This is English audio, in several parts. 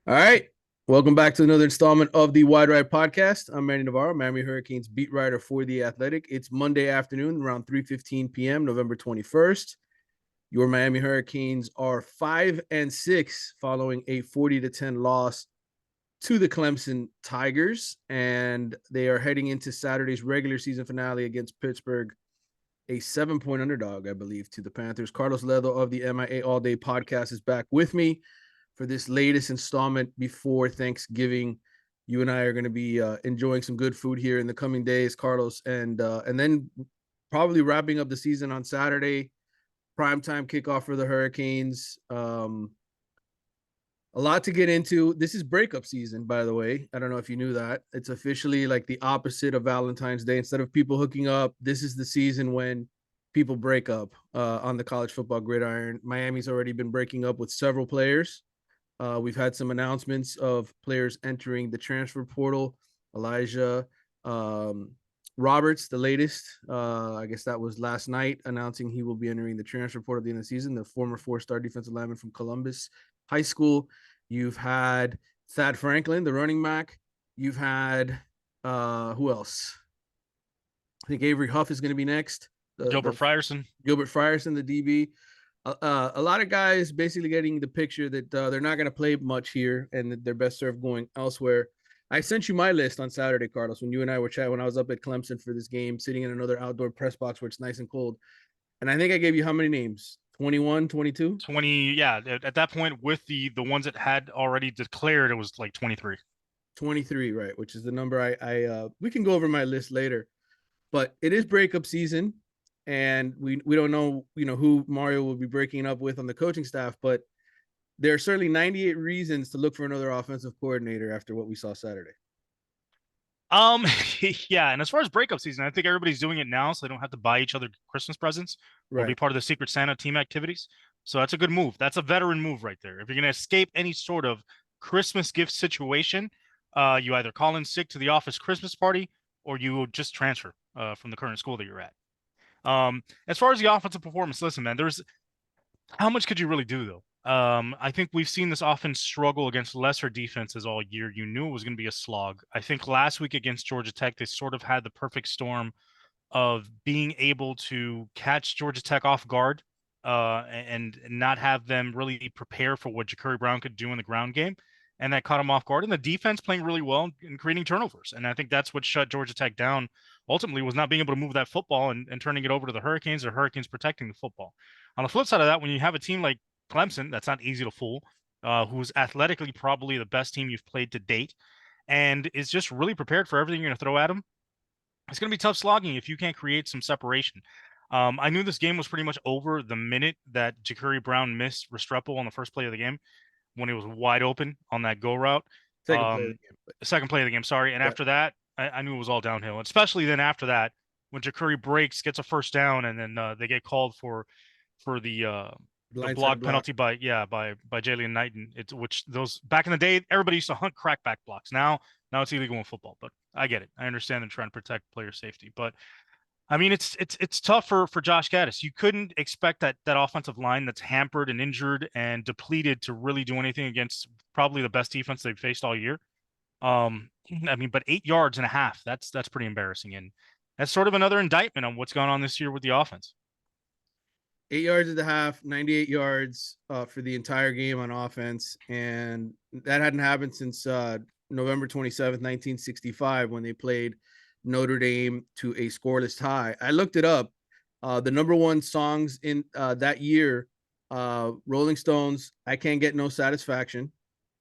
All right. Welcome back to another installment of the Wide Right Podcast. I'm Manny Navarro, Miami Hurricanes beat writer for The Athletic. It's Monday afternoon, around 3:15 p.m., November 21st. Your Miami Hurricanes are 5-6 following a 40-10 loss to the Clemson Tigers, and they are heading into Saturday's regular season finale against Pittsburgh, a 7-point underdog, I believe, to the Panthers. Carlos Ledo of the MIA All Day Podcast is back with me for this latest installment before Thanksgiving. You and I are going to be enjoying some good food here in the coming days, Carlos, and then probably wrapping up the season on Saturday. Primetime kickoff for the Hurricanes. A lot to get into. This is breakup season, by the way. I don't know if you knew that. It's officially like the opposite of Valentine's Day. Instead of people hooking up, this is the season when people break up on the college football gridiron. Miami's already been breaking up with several players. We've had some announcements of players entering the transfer portal. Elijah Roberts, the latest. I guess that was last night, announcing he will be entering the transfer portal at the end of the season. The former four-star defensive lineman from Columbus High School. You've had Thad Franklin, the running back. You've had who else? I think Avery Huff is going to be next. Gilbert Frierson. Gilbert Frierson, the DB. A lot of guys basically getting the picture that they're not going to play much here and that they're best served going elsewhere. I sent you my list on Saturday, Carlos, when you and I were chatting when I was up at Clemson for this game, sitting in another outdoor press box where it's nice and cold. And I think I gave you how many names? 21, 22? 20, yeah. At that point, with the ones that had already declared, it was like 23. 23, right? Which is the number I we can go over my list later. But it is breakup season, and we don't know, who Mario will be breaking up with on the coaching staff, but there are certainly 98 reasons to look for another offensive coordinator after what we saw Saturday. Um, yeah. And as far as breakup season, I think everybody's doing it now, so they don't have to buy each other Christmas presents or be Right. part of the Secret Santa team activities. So that's a good move. That's a veteran move right there. If you're gonna escape any sort of Christmas gift situation, you either call in sick to the office Christmas party or you just transfer from the current school that you're at. As far as the offensive performance, listen, man, there's how much could you really do though? I think we've seen this offense struggle against lesser defenses all year. You knew it was going to be a slog. I think last week against Georgia Tech, they sort of had the perfect storm of being able to catch Georgia Tech off guard and not have them really prepare for what Ja'Cory Brown could do in the ground game. And that caught him off guard. And the defense playing really well and creating turnovers. And I think that's what shut Georgia Tech down ultimately was not being able to move that football and turning it over to the Hurricanes or Hurricanes protecting the football. On the flip side of that, when you have a team like Clemson, that's not easy to fool, who's athletically probably the best team you've played to date and is just really prepared for everything you're going to throw at them, it's going to be tough slogging if you can't create some separation. I knew this game was pretty much over the minute that Ja'Cory Brown missed Restrepo on the first play of the game when he was wide open on that go route. Second play of the game. Second play of the game, sorry. And Yeah. after that, I knew it was all downhill. Especially then after that, when Ja'Cory breaks, gets a first down, and then they get called for the Blindside block block. penalty by Jalen Knighton. It's which those back in the day, everybody used to hunt crackback blocks. Now it's illegal in football, but I get it. I understand them trying to protect player safety, but I mean it's tough for Josh Gaddis. You couldn't expect that offensive line that's hampered and injured and depleted to really do anything against probably the best defense they've faced all year. I mean, but 8 yards and a half, that's pretty embarrassing. And that's sort of another indictment on what's gone on this year with the offense. 8 yards at the half, 98 yards for the entire game on offense. And that hadn't happened since November 27th, 1965, when they played Notre Dame to a scoreless tie. I looked it up. The number one songs in that year, Rolling Stones, I Can't Get No Satisfaction.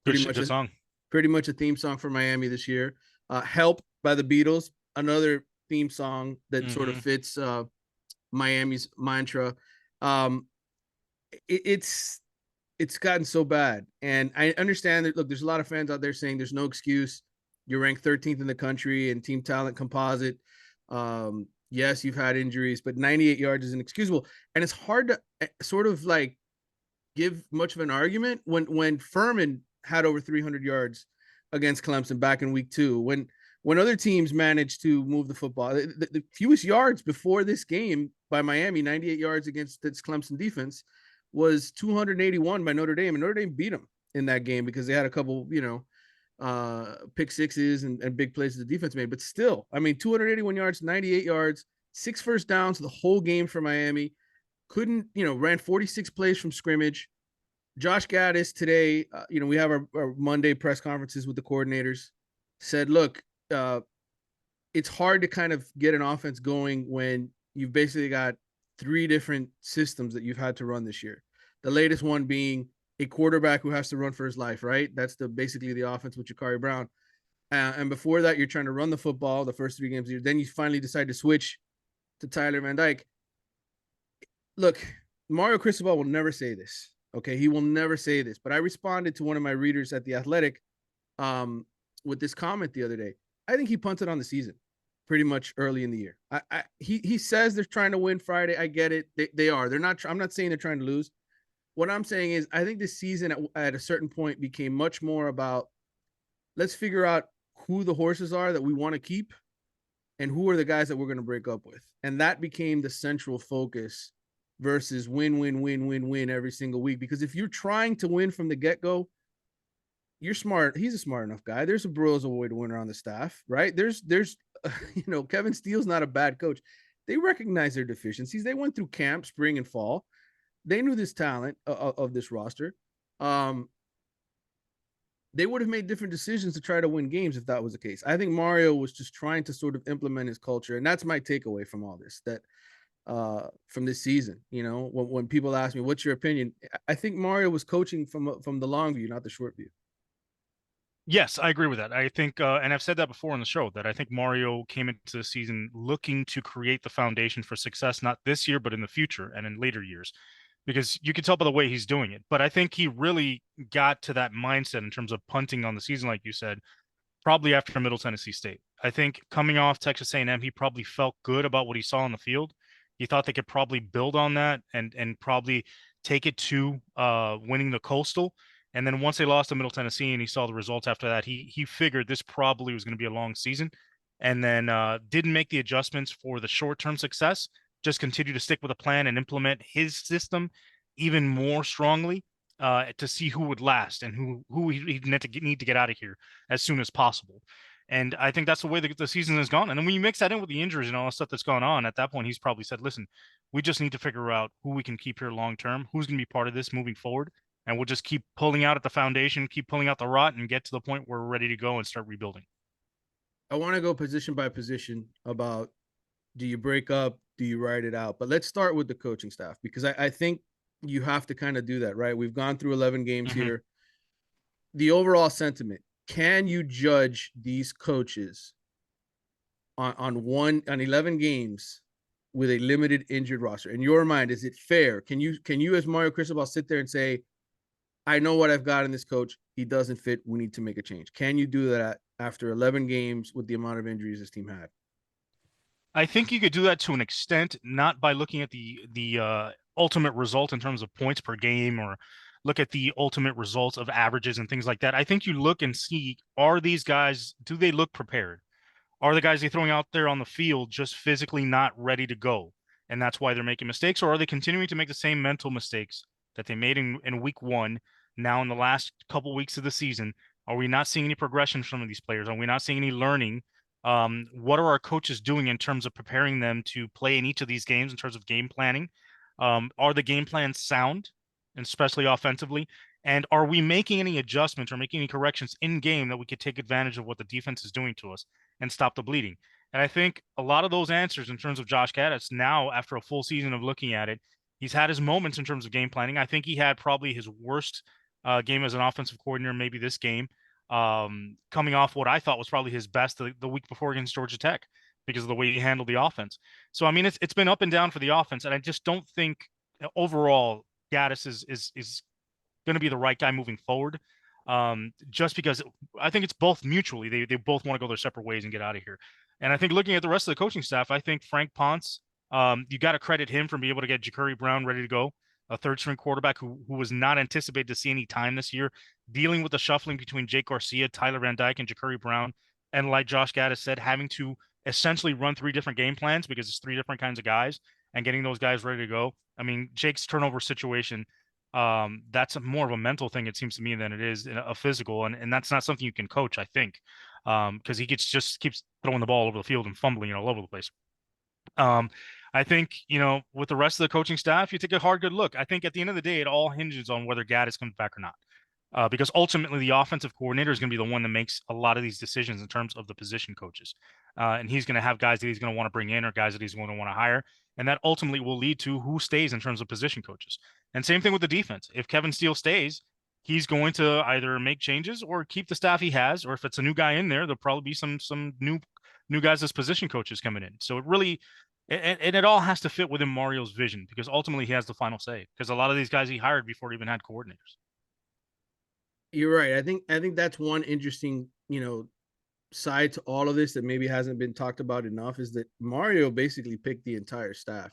Good Pretty much good a, song. pretty much a theme song for Miami this year. Help by the Beatles, another theme song that sort of Mm-hmm. fits Miami's mantra. Um, it's gotten so bad, and I understand that. Look, there's a lot of fans out there saying there's no excuse. You're ranked 13th in the country in team talent composite. Yes, you've had injuries, but 98 yards is inexcusable, and it's hard to sort of like give much of an argument when Furman had over 300 yards against Clemson back in week 2. When other teams managed to move the football, the fewest yards before this game by Miami, 98 yards against this Clemson defense, was 281 by Notre Dame, and Notre Dame beat them. in that game because they had a couple, pick sixes and big plays the defense made. But still, I mean, 281 yards, 98 yards, 6 first downs the whole game for Miami. Couldn't, ran 46 plays from scrimmage. Josh Gaddis today, we have our Monday press conferences with the coordinators, said, look, it's hard to kind of get an offense going when you've basically got 3 different systems that you've had to run this year. The latest one being a quarterback who has to run for his life, right? That's basically the offense with Jakari Brown. And before that, you're trying to run the football the first 3 games of the year. Then you finally decide to switch to Tyler Van Dyke. Look, Mario Cristobal will never say this. Okay, he will never say this. But I responded to one of my readers at The Athletic with this comment the other day. I think he punted on the season pretty much early in the year. He says they're trying to win Friday. I get it. They are. They're not. I'm not saying they're trying to lose. What I'm saying is I think this season at a certain point became much more about let's figure out who the horses are that we want to keep and who are the guys that we're going to break up with. And that became the central focus versus win every single week. Because if you're trying to win from the get-go, you're smart. He's a smart enough guy. There's a Broyles Award winner on the staff, right? There's Kevin Steele's not a bad coach. They recognize their deficiencies. They went through camp, spring and fall. They knew this talent of this roster. They would have made different decisions to try to win games if that was the case. I think Mario was just trying to sort of implement his culture, and that's my takeaway from all this. That from this season, when people ask me, "What's your opinion?" I think Mario was coaching from the long view, not the short view. Yes, I agree with that. I think, and I've said that before on the show, that I think Mario came into the season looking to create the foundation for success, not this year, but in the future and in later years, because you can tell by the way he's doing it. But I think he really got to that mindset in terms of punting on the season, like you said, probably after Middle Tennessee State. I think coming off Texas A&M, he probably felt good about what he saw on the field. He thought they could probably build on that and probably take it to winning the Coastal. And then once they lost to Middle Tennessee and he saw the results after that, he figured this probably was going to be a long season, and then didn't make the adjustments for the short-term success. Just continue to stick with a plan and implement his system even more strongly to see who would last and who he'd need to get out of here as soon as possible. And I think that's the way the season has gone. And then when you mix that in with the injuries and all the stuff that's gone on, at that point, he's probably said, listen, we just need to figure out who we can keep here long term, who's going to be part of this moving forward. And we'll just keep pulling out at the foundation, keep pulling out the rot, and get to the point where we're ready to go and start rebuilding. I want to go position by position about do you break up, do you ride it out? But let's start with the coaching staff because I think you have to kind of do that, right? We've gone through 11 games here. The overall sentiment, can you judge these coaches on 11 games with a limited injured roster? In your mind, is it fair? Can you as Mario Cristobal sit there and say, I know what I've got in this coach. He doesn't fit. We need to make a change. Can you do that after 11 games with the amount of injuries this team had? I think you could do that to an extent, not by looking at the ultimate result in terms of points per game or look at the ultimate results of averages and things like that. I think you look and see, are these guys, do they look prepared? Are the guys they're throwing out there on the field just physically not ready to go? And that's why they're making mistakes? Or are they continuing to make the same mental mistakes that they made in week one, now in the last couple weeks of the season? Are we not seeing any progression from these players? Are we not seeing any learning? What are our coaches doing in terms of preparing them to play in each of these games in terms of game planning? Are the game plans sound, especially offensively? And are we making any adjustments or making any corrections in game that we could take advantage of what the defense is doing to us and stop the bleeding? And I think a lot of those answers in terms of Josh Gaddis now, after a full season of looking at it, he's had his moments in terms of game planning. I think he had probably his worst game as an offensive coordinator, maybe this game, coming off what I thought was probably his best the week before against Georgia Tech because of the way he handled the offense. So, I mean, it's been up and down for the offense. And I just don't think overall Gaddis is going to be the right guy moving forward. Just because I think it's both mutually. They both want to go their separate ways and get out of here. And I think looking at the rest of the coaching staff, I think Frank Ponce, you got to credit him for being able to get Jakari Brown ready to go, a third string quarterback who was not anticipated to see any time this year, dealing with the shuffling between Jake Garcia, Tyler Van Dyke, and Jakari Brown. And like Josh Gaddis said, having to essentially run 3 different game plans because it's 3 different kinds of guys and getting those guys ready to go. I mean, Jake's turnover situation That's more of a mental thing, it seems to me, than it is a physical, and that's not something you can coach, I think, because he just keeps throwing the ball over the field and fumbling all over the place. Um, I think, with the rest of the coaching staff, you take a hard, good look. I think at the end of the day, it all hinges on whether Gaddis comes back or not. Because ultimately, the offensive coordinator is going to be the one that makes a lot of these decisions in terms of the position coaches. And he's going to have guys that he's going to want to bring in or guys that he's going to want to hire. And that ultimately will lead to who stays in terms of position coaches. And same thing with the defense. If Kevin Steele stays, he's going to either make changes or keep the staff he has, or if it's a new guy in there, there'll probably be some new guys as position coaches coming in. So it really and it all has to fit within Mario's vision, because ultimately he has the final say. Because a lot of these guys he hired before he even had coordinators. You're right. I think that's one interesting, side to all of this that maybe hasn't been talked about enough is that Mario basically picked the entire staff.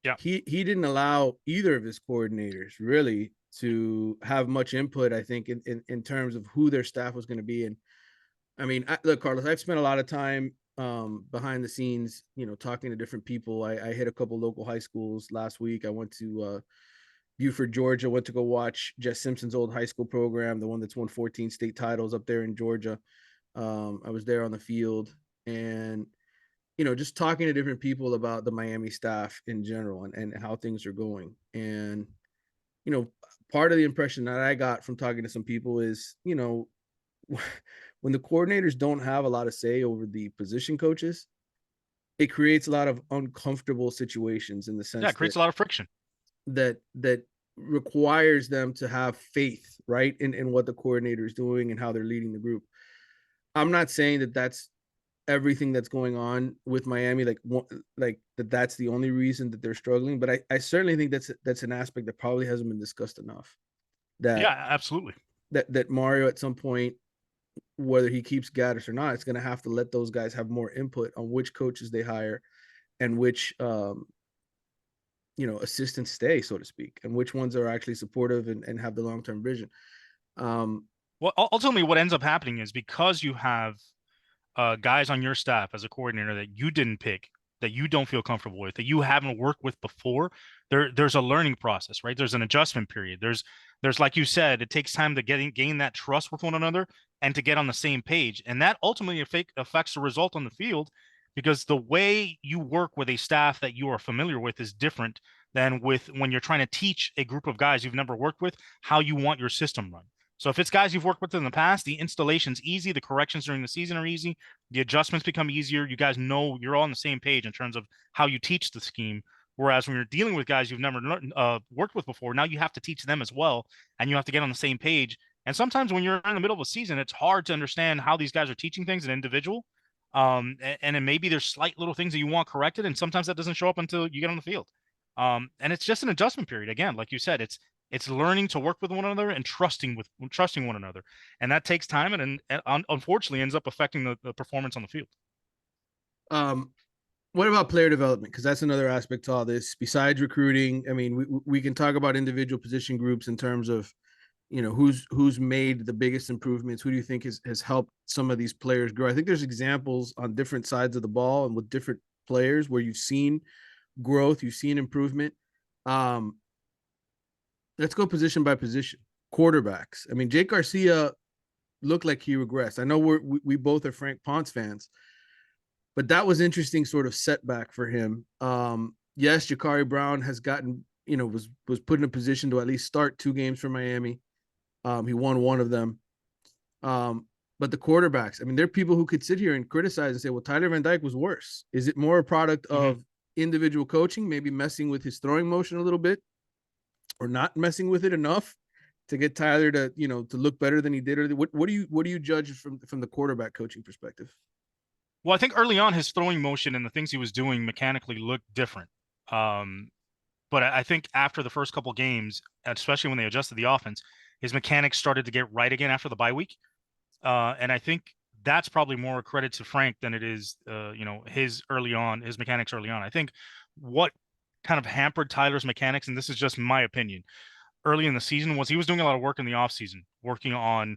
Yeah. He didn't allow either of his coordinators really to have much input, I think, in terms of who their staff was going to be. And I mean, look, Carlos, I've spent a lot of time behind the scenes, talking to different people. I hit a couple local high schools last week. I went to Buford, Georgia, went to go watch Jess Simpson's old high school program, the one that's won 14 state titles up there in Georgia. I was there on the field, and just talking to different people about the Miami staff in general, and how things are going. And, you know, part of the impression that I got from talking to some people is, when the coordinators don't have a lot of say over the position coaches, it creates a lot of uncomfortable situations in the Yeah, sense it creates a lot of friction. that requires them to have faith, right, in what the coordinator is doing and how they're leading the group. I'm not saying that that's everything that's going on with Miami, like that's the only reason that they're struggling, but I certainly think that's an aspect that probably hasn't been discussed enough. Yeah, That absolutely. that Mario at some point, whether he keeps Gaddis or not, it's going to have to let those guys have more input on which coaches they hire and which assistants stay, so to speak, and which ones are actually supportive and have the long term vision. Um, Well, ultimately, what ends up happening is because you have guys on your staff as a coordinator that you didn't pick, that you don't feel comfortable with, that you haven't worked with before, there's a learning process, right? There's an adjustment period. There's like you said, it takes time to gain that trust with one another and to get on the same page, and that ultimately affects the result on the field, because the way you work with a staff that you are familiar with is different than with when you're trying to teach a group of guys you've never worked with how you want your system run. So if it's guys you've worked with in the past, the installation's easy, the corrections during the season are easy, the adjustments become easier. You guys know you're all on the same page in terms of how you teach the scheme. Whereas when you're dealing with guys you've never worked with before, now you have to teach them as well, and you have to get on the same page. And sometimes when you're in the middle of a season, it's hard to understand how these guys are teaching things an individual. And then maybe there's slight little things that you want corrected, and sometimes that doesn't show up until you get on the field. And it's just an adjustment period. Again, like you said, it's learning to work with one another and trusting one another, and that takes time, and unfortunately ends up affecting the performance on the field. um, what about player development? Because that's another aspect to all this. Besides recruiting, I mean, we can talk about individual position groups in terms of, who's made the biggest improvements. Who do you think has helped some of these players grow? I think there's examples on different sides of the ball and with different players where you've seen growth, you've seen improvement. Um, let's go position by position. Quarterbacks. I mean, Jake Garcia looked like he regressed. I know we both are Frank Ponce fans, but that was interesting sort of setback for him. Yes, Jakari Brown has gotten, was put in a position to at least start 2 games for Miami. He won one of them. But the quarterbacks, I mean, there are people who could sit here and criticize and say, well, Tyler Van Dyke was worse. Is it more a product of individual coaching, maybe messing with his throwing motion a little bit, or not messing with it enough to get Tyler to, to look better than he did? Or what do you judge from the quarterback coaching perspective? Well, I think early on his throwing motion and the things he was doing mechanically looked different. Um, but I think after the first couple games, especially when they adjusted the offense, his mechanics started to get right again after the bye week. And I think that's probably more a credit to Frank than it is, his mechanics early on. I think what kind of hampered Tyler's mechanics, and this is just my opinion, early in the season was he was doing a lot of work in the offseason, working on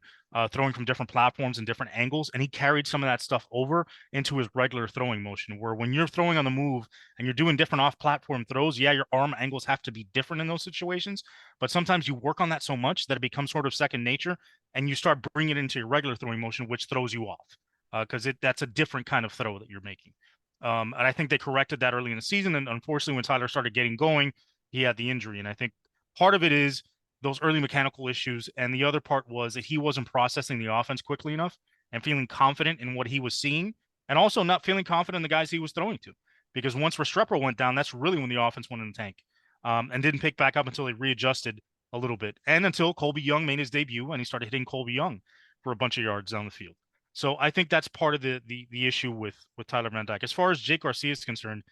throwing from different platforms and different angles, and he carried some of that stuff over into his regular throwing motion. Where when you're throwing on the move and you're doing different off-platform throws, yeah, your arm angles have to be different in those situations, but sometimes you work on that so much that it becomes sort of second nature, and you start bringing it into your regular throwing motion, which throws you off because that's a different kind of throw that you're making. And I think they corrected that early in the season, and unfortunately, when Tyler started getting going, he had the injury, and I think part of it is those early mechanical issues, and the other part was that he wasn't processing the offense quickly enough and feeling confident in what he was seeing, and also not feeling confident in the guys he was throwing to. Because once Restrepo went down, that's really when the offense went in the tank, and didn't pick back up until they readjusted a little bit, and until Colby Young made his debut and he started hitting Colby Young for a bunch of yards down the field. So I think that's part of the issue with Tyler Van Dyke. As far as Jake Garcia is concerned,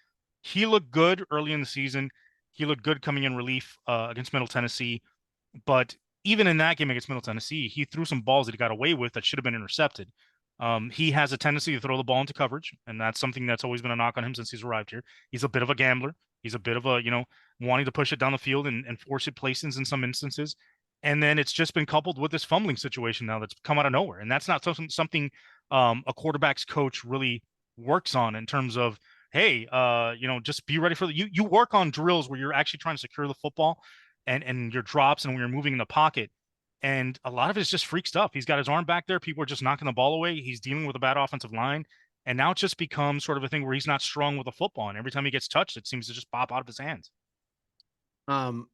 he looked good early in the season. He looked good coming in relief against Middle Tennessee. But even in that game against Middle Tennessee, he threw some balls that he got away with that should have been intercepted. He has a tendency to throw the ball into coverage, and that's something that's always been a knock on him since he's arrived here. He's a bit of a gambler. He's a bit of a, wanting to push it down the field and force it placings in some instances. And then it's just been coupled with this fumbling situation now that's come out of nowhere. And that's not something a quarterback's coach really works on in terms of, hey, just be ready for you work on drills where you're actually trying to secure the football and your drops and when you're moving in the pocket. And a lot of it is just freak stuff. He's got his arm back there. People are just knocking the ball away. He's dealing with a bad offensive line. And now it's just become sort of a thing where he's not strong with the football. And every time he gets touched, it seems to just pop out of his hands. Um,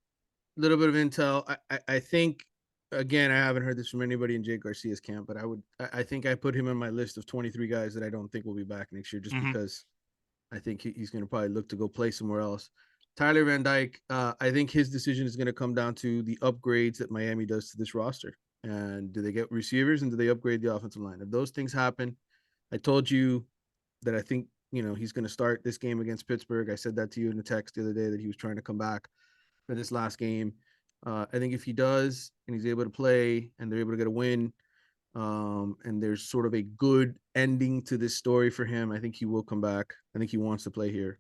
Little bit of intel. I think again, I haven't heard this from anybody in Jake Garcia's camp, but I think I put him on my list of 23 guys that I don't think will be back next year, just Mm-hmm. because I think he's going to probably look to go play somewhere else. Tyler Van Dyke, I think his decision is going to come down to the upgrades that Miami does to this roster. And do they get receivers and do they upgrade the offensive line? If those things happen, I told you that I think, he's going to start this game against Pittsburgh. I said that to you in the text the other day that he was trying to come back for this last game. I think if he does and he's able to play and they're able to get a win, and there's sort of a good ending to this story for him, I think he will come back. I think he wants to play here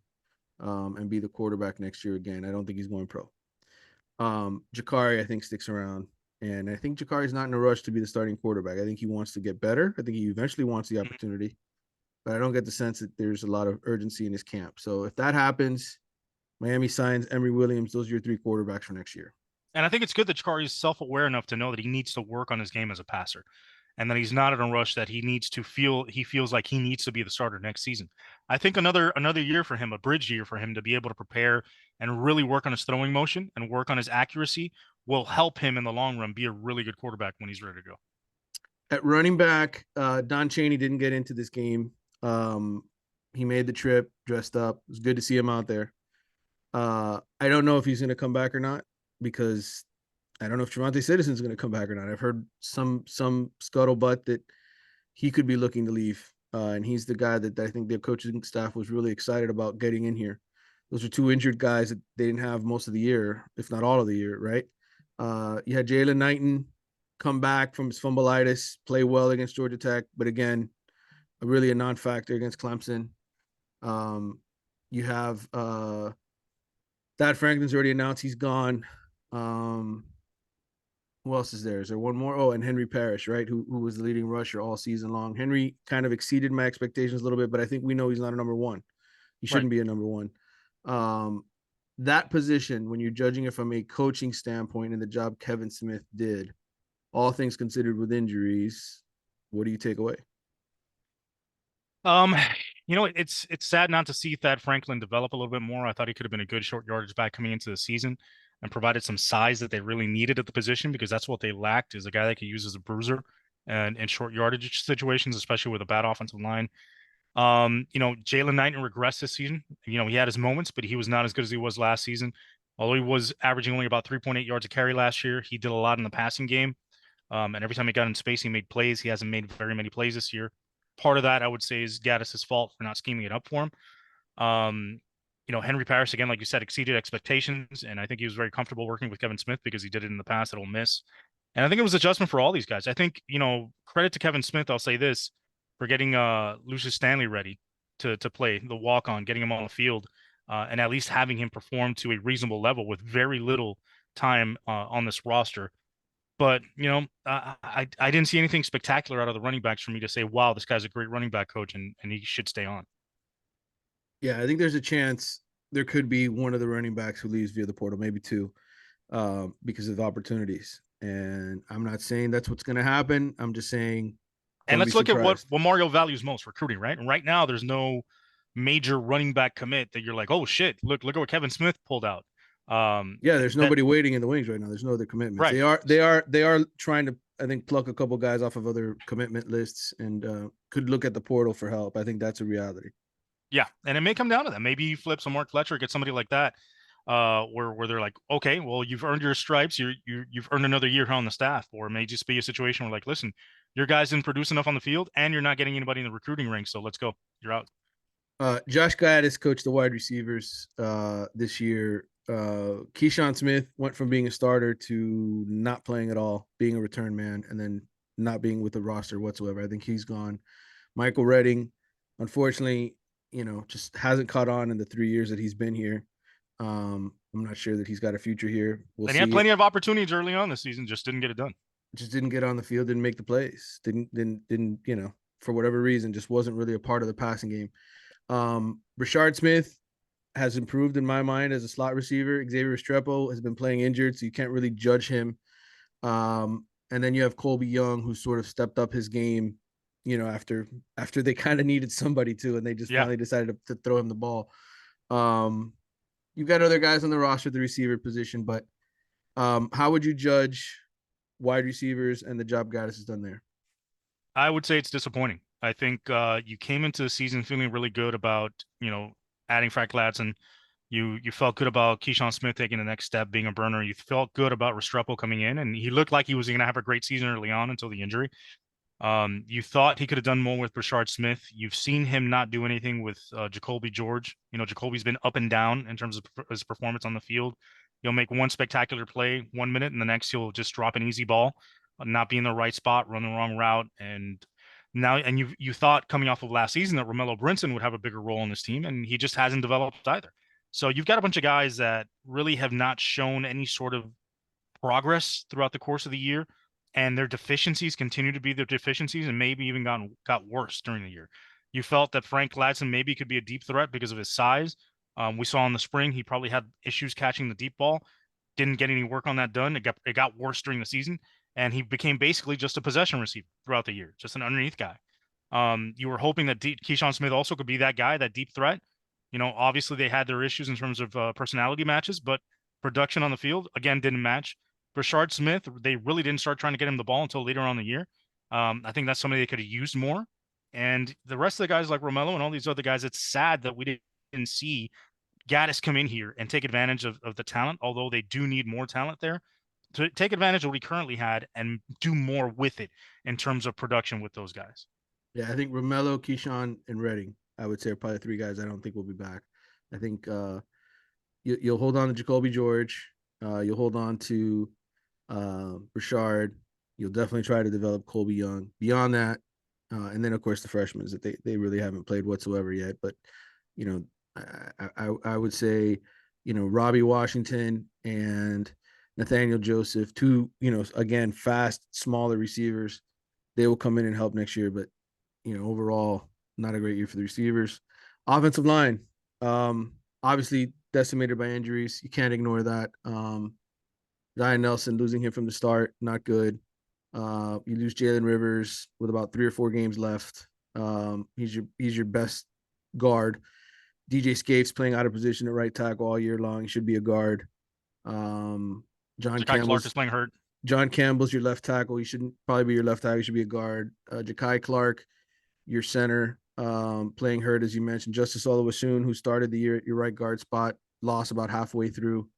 and be the quarterback next year again. I don't think he's going pro. Jakari, I think, sticks around. And I think Jakari's not in a rush to be the starting quarterback. I think he wants to get better. I think he eventually wants the opportunity. But I don't get the sense that there's a lot of urgency in his camp. So if that happens, Miami signs Emory Williams. Those are your three quarterbacks for next year. And I think it's good that Chikari is self-aware enough to know that he needs to work on his game as a passer, and that he's not in a rush that he feels like he needs to be the starter next season. I think another year for him, a bridge year for him to be able to prepare and really work on his throwing motion and work on his accuracy will help him in the long run be a really good quarterback when he's ready to go. At running back, Don Chaney didn't get into this game. He made the trip, dressed up. It was good to see him out there. I don't know if he's going to come back or not because I don't know if Trevante Citizen's going to come back or not. I've heard some scuttlebutt that he could be looking to leave, and he's the guy that I think the coaching staff was really excited about getting in here. Those are two injured guys that they didn't have most of the year, if not all of the year, right? You had Jalen Knighton come back from his fumbleitis, play well against Georgia Tech, but again, really a non-factor against Clemson. You have Thad Franklin's already announced he's gone. Who else is there? Is there one more? Oh, and Henry Parrish, right? Who was the leading rusher all season long. Henry kind of exceeded my expectations a little bit, but I think we know he's not a number one. He Right. shouldn't be a number one. That position, when you're judging it from a coaching standpoint and the job Kevin Smith did, all things considered with injuries, what do you take away? Um, it's sad not to see Thad Franklin develop a little bit more. I thought he could have been a good short yardage back coming into the season and provided some size that they really needed at the position because that's what they lacked is a guy that could use as a bruiser and in short yardage situations, especially with a bad offensive line. Jalen Knighton regressed this season. He had his moments, but he was not as good as he was last season. Although he was averaging only about 3.8 yards a carry last year, he did a lot in the passing game. And every time he got in space, he made plays. He hasn't made very many plays this year. Part of that, I would say, is Gaddis's fault for not scheming it up for him. Um, Henry Parrish, again, like you said, exceeded expectations. And I think he was very comfortable working with Kevin Smith because he did it in the past at Ole Miss. And I think it was adjustment for all these guys. I think, credit to Kevin Smith, I'll say this, for getting Lucius Stanley ready to play the walk on, getting him on the field, and at least having him perform to a reasonable level with very little time on this roster. But I didn't see anything spectacular out of the running backs for me to say, wow, this guy's a great running back coach and he should stay on. Yeah, I think there's a chance there could be one of the running backs who leaves via the portal, maybe two, because of opportunities. And I'm not saying that's what's going to happen. I'm just saying And don't be let's look at what surprised. Mario values most, recruiting, right? And right now, there's no major running back commit that you're like, oh shit, look at what Kevin Smith pulled out. Yeah, there's That nobody waiting in the wings right now. There's no other commitments. right. They are trying to, I think, pluck a couple guys off of other commitment lists and could look at the portal for help. I think that's a reality. Yeah, and it may come down to that. Maybe you flip some Mark Fletcher, get somebody like that, where they're like, okay, well, you've earned your stripes. You've earned another year here on the staff, or it may just be a situation where like, listen, your guys didn't produce enough on the field, and you're not getting anybody in the recruiting ring, so let's go. You're out. Josh Gaddis coached the wide receivers this year. Keyshawn Smith went from being a starter to not playing at all, being a return man, and then not being with the roster whatsoever. I think he's gone. Michael Redding, unfortunately, just hasn't caught on in the 3 years that he's been here. I'm not sure that he's got a future here. We'll And he had see. plenty of opportunities early on this season, just didn't get it done. Just didn't get on the field, didn't make the plays, didn't for whatever reason, just wasn't really a part of the passing game. Rashard Smith has improved in my mind as a slot receiver. Xavier Restrepo has been playing injured, so you can't really judge him. And then you have Colby Young, who sort of stepped up his game, after they kind of needed somebody to, and they just Yeah, finally decided to throw him the ball. You've got other guys on the roster at the receiver position, but how would you judge wide receivers and the job Gaddis has done there? I would say it's disappointing. I think you came into the season feeling really good about adding Frank Ladson. You felt good about Keyshawn Smith taking the next step, being a burner. You felt good about Restrepo coming in, and he looked like he was going to have a great season early on until the injury. You thought he could have done more with Brashard Smith. You've seen him not do anything with Jacoby George. Jacoby's been up and down in terms of his performance on the field. He'll make one spectacular play 1 minute, and the next he'll just drop an easy ball, not be in the right spot, run the wrong route, and you thought coming off of last season that Romello Brinson would have a bigger role in this team, and he just hasn't developed either. So you've got a bunch of guys that really have not shown any sort of progress throughout the course of the year, and their deficiencies continue to be their deficiencies, and maybe even got worse during the year. You felt that Frank Ladson maybe could be a deep threat because of his size. We saw in the spring he probably had issues catching the deep ball. Didn't get any work on that done. It got worse during the season, and he became basically just a possession receiver throughout the year, just an underneath guy. You were hoping that Keyshawn Smith also could be that guy, that deep threat. Obviously they had their issues in terms of personality matches, but production on the field again didn't match. Brashard Smith, they really didn't start trying to get him the ball until later on in the year. I think that's somebody they could have used more. And the rest of the guys like Romello and all these other guys, it's sad that we didn't see Gaddis come in here and take advantage of the talent, although they do need more talent there, to take advantage of what we currently had and do more with it in terms of production with those guys. Yeah, I think Romello, Keyshawn, and Redding, I would say, are probably three guys I don't think will be back. I think you'll hold on to Jacoby George. You'll hold on to Rashard. You'll definitely try to develop Colby Young. Beyond that, and then of course the freshmen that they really haven't played whatsoever yet. But you know, I would say, Robbie Washington and Nathaniel Joseph, two, again, fast, smaller receivers. They will come in and help next year. But overall, not a great year for the receivers. Offensive line, obviously decimated by injuries. You can't ignore that. Zion Nelson, losing him from the start, not good. You lose Jalen Rivers with about 3 or 4 games left. He's your best guard. DJ Scapes playing out of position at right tackle all year long. He should be a guard. Um, John Ja'Kai Clark Campbell's is playing hurt. John Campbell's your left tackle. He shouldn't probably be your left tackle. He should be a guard. Ja'Kai Clark, your center, playing hurt, as you mentioned. Justice Oluwaseun, who started the year at your right guard spot, lost about halfway through.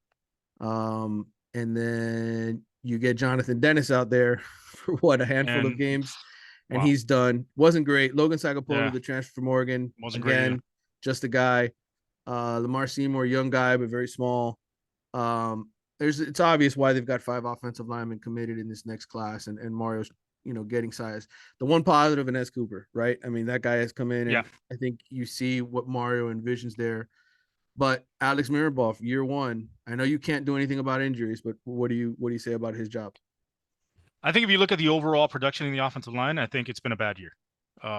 And then you get Jonathan Dennis out there for a handful of And games, and wow, he's done. Wasn't great. Logan Sagapolu, yeah, the transfer from Oregon, wasn't great either. again, just a guy. Lamar Seymour, young guy, but very small. Um, it's obvious why they've got 5 offensive linemen committed in this next class, and Mario's getting size. The one positive, Inez Cooper, right? I mean, that guy has come in, Yeah, and I think you see what Mario envisions there. But Alex Mirabov, year one, I know you can't do anything about injuries, but what do you say about his job? I think if you look at the overall production in the offensive line, I think it's been a bad year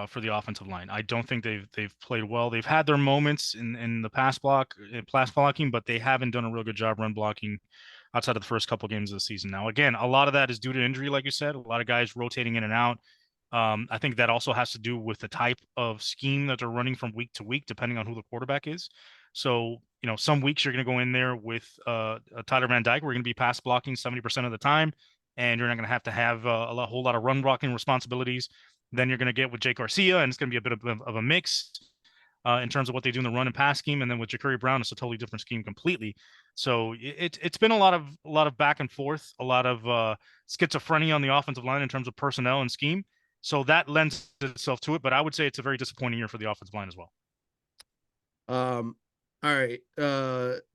for the offensive line. I don't think they've played well. They've had their moments in the pass blocking, but they haven't done a real good job run blocking outside of the first couple of games of the season. Now, again, a lot of that is due to injury, like you said. A lot of guys rotating in and out. I think that also has to do with the type of scheme that they're running from week to week, depending on who the quarterback is. So, some weeks you're going to go in there with Tyler Van Dyke. We're going to be pass blocking 70% of the time, and you're not going to have a whole lot of run blocking responsibilities. Then you're going to get with Jake Garcia, and it's going to be a bit of a mix in terms of what they do in the run and pass scheme. And then with Ja'Cory Brown, it's a totally different scheme completely. So it's been a lot of back and forth, a lot of schizophrenia on the offensive line in terms of personnel and scheme. So that lends itself to it. But I would say it's a very disappointing year for the offensive line as well. Um, all right.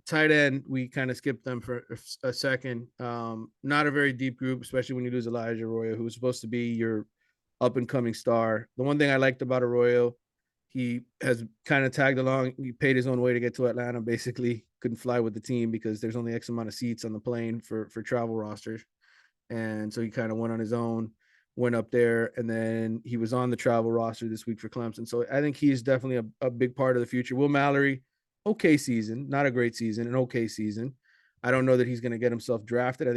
Tight end, we kind of skipped them for a second. Not a very deep group, especially when you lose Elijah Arroyo, who was supposed to be your up and coming star. The one thing I liked about Arroyo, he has kind of tagged along. He paid his own way to get to Atlanta. Basically, couldn't fly with the team because there's only X amount of seats on the plane for travel rosters, and so he kind of went on his own, went up there, and then he was on the travel roster this week for Clemson. So I think he's definitely a big part of the future. Will Mallory, okay season, not a great season, an okay season. I don't know that he's going to get himself drafted. I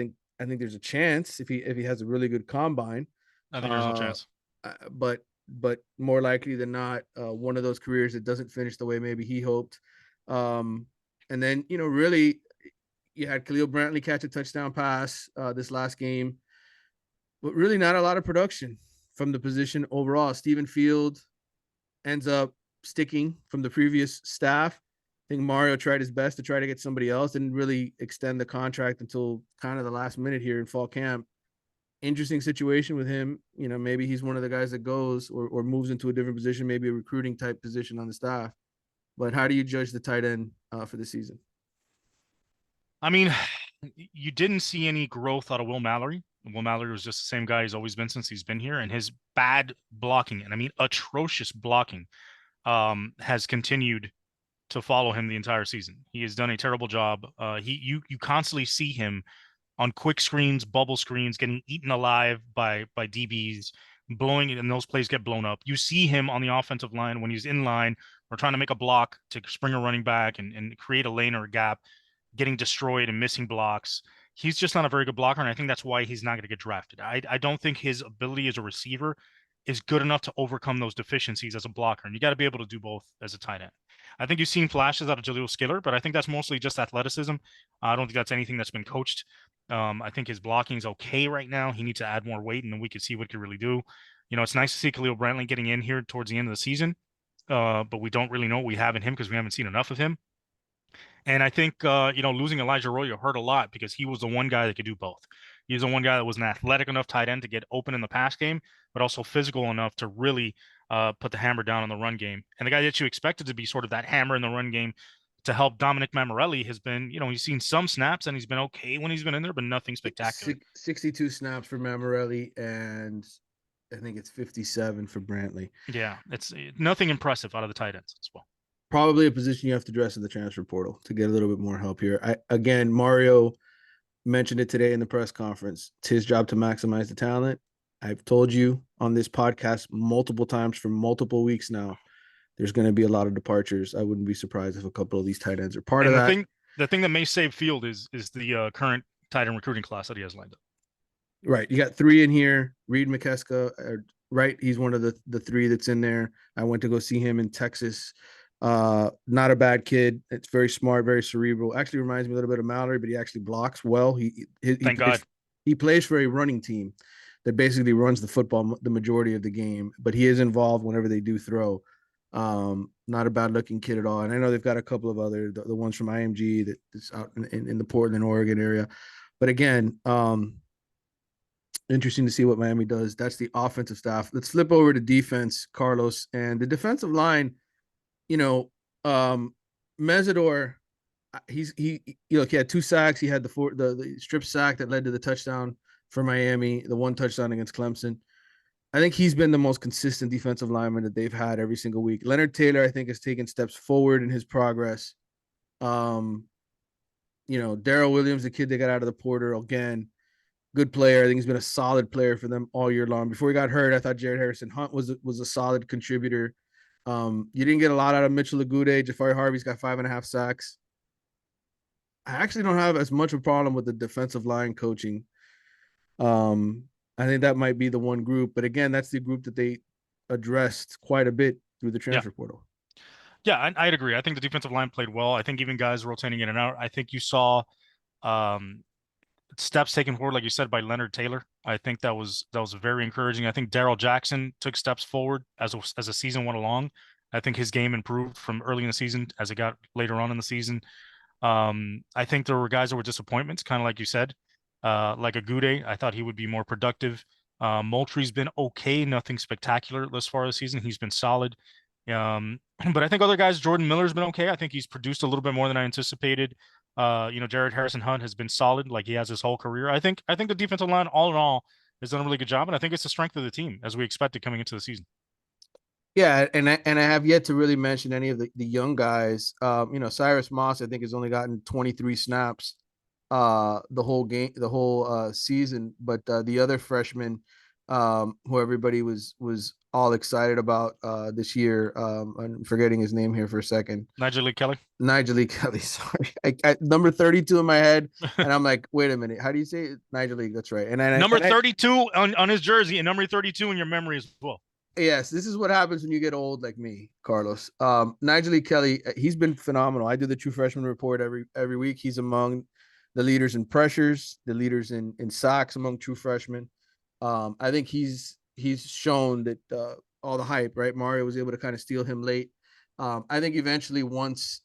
think there's a chance if he has a really good combine. I think there's no Uh, chance. but more likely than not, one of those careers that doesn't finish the way maybe he hoped. And then really, you had Khalil Brantley catch a touchdown pass this last game, but really not a lot of production from the position overall. Stephen Field ends up sticking from the previous staff. I think Mario tried his best to try to get somebody else, didn't really extend the contract until kind of the last minute here in fall camp. Interesting situation with him. Maybe he's one of the guys that goes or moves into a different position, maybe a recruiting type position on the staff. But how do you judge the tight end for the season? I mean, you didn't see any growth out of Will Mallory. Will Mallory was just the same guy he's always been since he's been here, and his bad blocking, and I mean atrocious blocking, has continued to follow him the entire season. He has done a terrible job. You constantly see him on quick screens, bubble screens, getting eaten alive by DBs, blowing it, and those plays get blown up. You see him on the offensive line when he's in line or trying to make a block to spring a running back and create a lane or a gap, getting destroyed and missing blocks. He's just not a very good blocker, and I think that's why he's not going to get drafted. I don't think his ability as a receiver is good enough to overcome those deficiencies as a blocker, and you got to be able to do both as a tight end. I think you've seen flashes out of Jaleel Skiller, but I think that's mostly just athleticism. I don't think that's anything that's been coached. I think his blocking is okay right now. He needs to add more weight, and then we could see what he could really do. It's nice to see Khalil Brantley getting in here towards the end of the season, but we don't really know what we have in him because we haven't seen enough of him. And I think losing Elijah Arroyo hurt a lot because he was the one guy that could do both. He was the one guy that was an athletic enough tight end to get open in the pass game, but also physical enough to really put the hammer down on the run game. And the guy that you expected to be sort of that hammer in the run game to help Dominic Mammarelli has been, he's seen some snaps and he's been okay when he's been in there, but nothing spectacular. 62 snaps for Mammarelli, and I think it's 57 for Brantley. Yeah, it's nothing impressive out of the tight ends as well. Probably a position you have to address in the transfer portal to get a little bit more help here. Again, Mario mentioned it today in the press conference. It's his job to maximize the talent. I've told you on this podcast multiple times for multiple weeks now, there's going to be a lot of departures. I wouldn't be surprised if a couple of these tight ends are part and of that. The thing that may save Field is the current tight end recruiting class that he has lined up. Right. You got three in here. Reed McKeska, right? He's one of the three that's in there. I went to go see him in Texas. Not a bad kid. It's very smart, very cerebral. Actually reminds me a little bit of Mallory, but he actually blocks well. Thank God. He plays for a running team that basically runs the football the majority of the game, but he is involved whenever they do throw. Not a bad looking kid at all. And I know they've got a couple of other the ones from IMG that's out in the Portland, Oregon area. But again, interesting to see what Miami does. That's the offensive staff. Let's flip over to defense, Carlos, and the defensive line. You know, Mesidor, he had 2 sacks. He had the strip sack that led to the touchdown for Miami, the one touchdown against Clemson. I think he's been the most consistent defensive lineman that they've had every single week. Leonard Taylor, I think, has taken steps forward in his progress. Um, Daryl Williams, the kid they got out of the portal, again, good player. I think he's been a solid player for them all year long. Before he got hurt, I thought Jared Harrison Hunt was a solid contributor. You didn't get a lot out of Mitchell Agude. Jafari Harvey's got 5.5 sacks. I actually don't have as much of a problem with the defensive line coaching. Um, I think that might be the one group, but again, that's the group that they addressed quite a bit through the Yeah. transfer portal. Yeah, I'd agree. I think the defensive line played well. I think even guys rotating in and out. I think you saw um, steps taken forward, like you said, by Leonard Taylor. I think that was very encouraging. I think Daryl Jackson took steps forward as the season went along. I think his game improved from early in the season as it got later on in the season. I think there were guys that were disappointments, kind of like you said, like Agude. I thought he would be more productive. Moultrie's been okay, nothing spectacular thus far this season. He's been solid. But I think other guys, Jordan Miller's been okay. I think he's produced a little bit more than I anticipated. Jared Harrison Hunt has been solid, like he has his whole career. I think the defensive line, all in all, has done a really good job, and I think it's the strength of the team as we expected coming into the season. Yeah, and I have yet to really mention any of the young guys. Cyrus Moss, I think, has only gotten 23 snaps the whole season, but the other freshmen who everybody was all excited about this year, I'm forgetting his name here for a second. Nigel Lee Kelly, Nigel Lee Kelly, sorry. Number 32 in my head, and I'm like, wait a minute, how do you say it? Nigel Lee, that's right. number 32 on his jersey, and number 32 in your memory as well. Yes, this is what happens when you get old like me, Carlos. Nigel Lee Kelly, he's been phenomenal. I do the true freshman report every week. He's among the leaders in pressures, the leaders in sacks among true freshmen. I think he's shown that all the hype, right? Mario was able to kind of steal him late. I think eventually once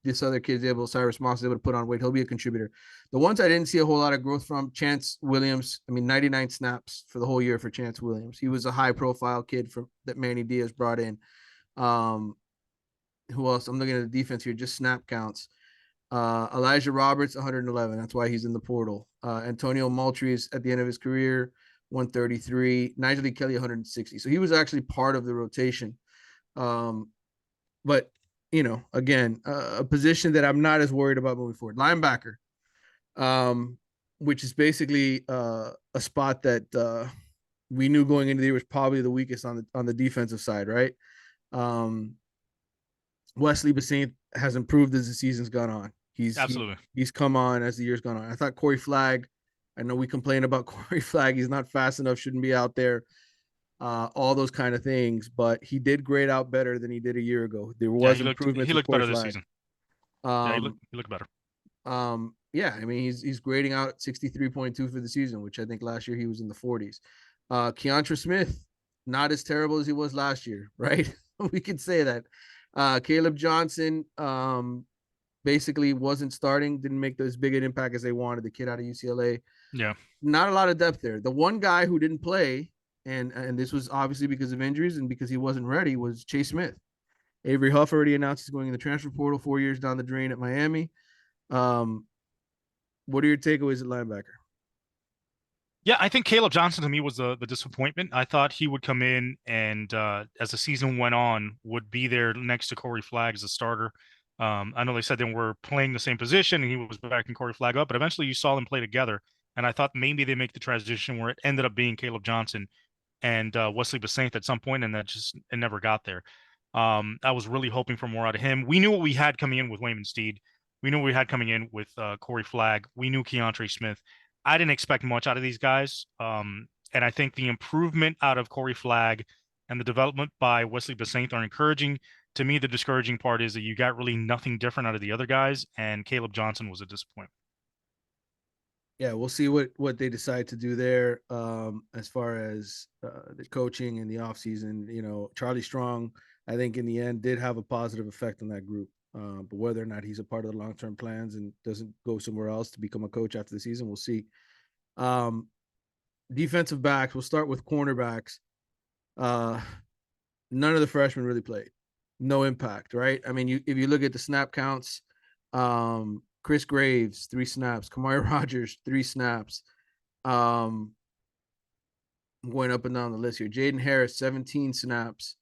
this other kid's able, Cyrus Moss is able to put on weight, he'll be a contributor. The ones I didn't see a whole lot of growth from, Chance Williams. I mean, 99 snaps for the whole year for Chance Williams. He was a high-profile kid from that Manny Diaz brought in. Um, who else? I'm looking at the defense here, just snap counts. Elijah Roberts, 111. That's why he's in the portal. Antonio Moultrie is at the end of his career, 133. Nigel Kelly, 160. So he was actually part of the rotation. But again, a position that I'm not as worried about moving forward. Linebacker, which is basically a spot that we knew going into the year was probably the weakest on the defensive side, right? Um, Wesley Bassint has improved as the season's gone on. Absolutely. He's come on as the year's gone on. I thought Corey Flagg. I know we complain about Corey Flagg. He's not fast enough. Shouldn't be out there. All those kind of things, but he did grade out better than he did a year ago. There Yeah, was he improvements with looked Corey better this Flagg. season. Yeah, Um, he looked better. yeah, I mean he's grading out 63.2 for the season, which I think last year he was in the 40s. Keontra Smith, not as terrible as he was last year, right? We could say that. Caleb Johnson, basically wasn't starting, didn't make as big an impact as they wanted. The kid out of UCLA, Yeah. not a lot of depth there. The one guy who didn't play, and this was obviously because of injuries and because he wasn't ready, was Chase Smith. Avery Huff already announced he's going in the transfer portal, 4 years down the drain at Miami. Um, what are your takeaways at linebacker? Yeah, I think Caleb Johnson to me was the disappointment. I thought he would come in and as the season went on would be there next to Corey Flagg as a starter. I know they said they were playing the same position and he was backing Corey Flagg up, but eventually you saw them play together. And I thought maybe they make the transition where it ended up being Caleb Johnson and Wesley Bassint at some point, and it never got there. I was really hoping for more out of him. We knew what we had coming in with Wayman Steed. We knew what we had coming in with Corey Flagg. We knew Keontre Smith. I didn't expect much out of these guys. And I think the improvement out of Corey Flagg and the development by Wesley Bassint are encouraging. To me, the discouraging part is that you got really nothing different out of the other guys, and Caleb Johnson was a disappointment. Yeah, we'll see what they decide to do there as far as the coaching in the offseason. Charlie Strong, I think in the end did have a positive effect on that group. But whether or not he's a part of the long-term plans and doesn't go somewhere else to become a coach after the season, we'll see. Defensive backs, we'll start with cornerbacks. None of the freshmen really played. No impact, right? I mean, if you look at the snap counts, Chris Graves, 3 snaps. Kamari Rogers, 3 snaps. Going up and down the list here. Jaden Harris, 17 snaps.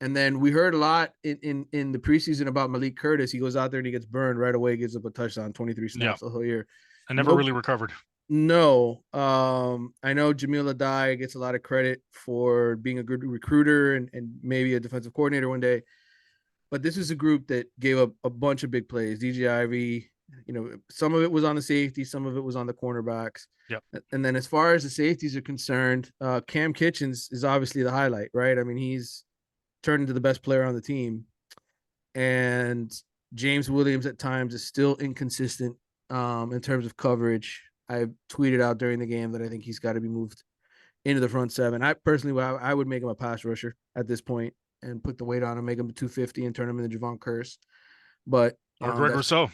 And then we heard a lot in the preseason about Malik Curtis. He goes out there and he gets burned right away, gives up a touchdown, 23 Yeah, snaps the whole year. I never No, really recovered. no. I know Jamil Adai gets a lot of credit for being a good recruiter and maybe a defensive coordinator one day. But this is a group that gave up a bunch of big plays. DJ Ivy, some of it was on the safety, some of it was on the cornerbacks. Yep. And then as far as the safeties are concerned, Cam Kitchens is obviously the highlight, right? I mean, he's turned into the best player on the team. And James Williams at times is still inconsistent in terms of coverage. I tweeted out during the game that I think he's got to be moved into the front seven. I personally, I would make him a pass rusher at this point and put the weight on him, make him a 250 and turn him into Javon Curse. But Or Greg that's Rousseau.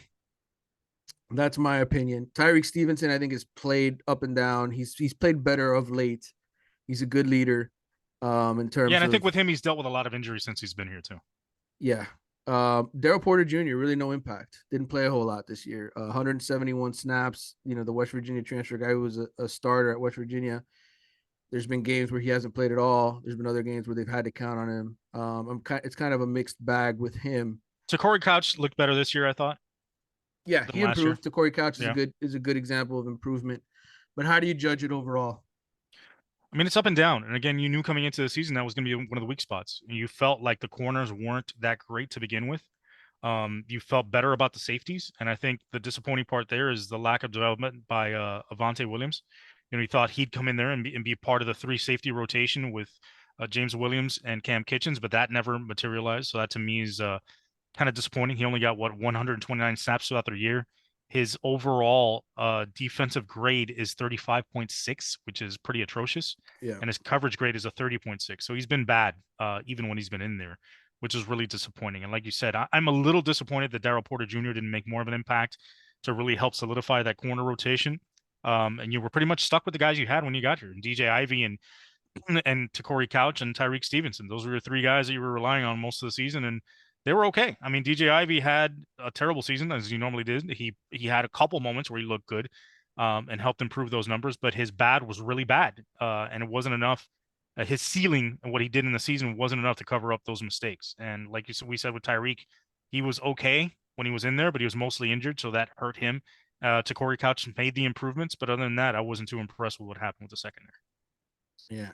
that's my opinion. Tyreek Stevenson, I think, has played up and down. He's played better of late. He's a good leader in Yeah, terms and I think of with him, he's dealt with a lot of injuries since he's been here too. yeah. Daryl Porter Jr. really no impact. Didn't play a whole lot this year. 171 snaps. The West Virginia transfer guy who was a starter at West Virginia. There's been games where he hasn't played at all. There's been other games where they've had to count on him. It's kind of a mixed bag with him. So Corey Couch looked better this year, I thought, Yeah, than he last year. improved. Corey Couch is Yeah. a good example of improvement. But how do you judge it overall? I mean, it's up and down. And again, you knew coming into the season that was going to be one of the weak spots. You felt like the corners weren't that great to begin with. You felt better about the safeties, and I think the disappointing part there is the lack of development by Avante Williams. You thought he'd come in there and be part of the three safety rotation with James Williams and Cam Kitchens, but that never materialized. So that to me is kind of disappointing. He only got 129 snaps throughout the year. His overall defensive grade is 35.6, which is pretty atrocious, Yeah, and his coverage grade is a 30.6. So he's been bad even when he's been in there, which is really disappointing. And like you said, I'm a little disappointed that Daryl Porter Jr. didn't make more of an impact to really help solidify that corner rotation. And you were pretty much stuck with the guys you had when you got here, DJ Ivy and Corey Couch and Tyreek Stevenson. Those were your three guys that you were relying on most of the season, and they were okay. I mean, DJ Ivy had a terrible season as he normally did. He had a couple moments where he looked good, and helped improve those numbers, but his bad was really bad, and it wasn't enough. His ceiling and what he did in the season wasn't enough to cover up those mistakes. And like we said with Tyreek, he was okay when he was in there, but he was mostly injured, so that hurt him. To Corey Couch made the improvements, but other than that, I wasn't too impressed with what happened with the secondary. yeah.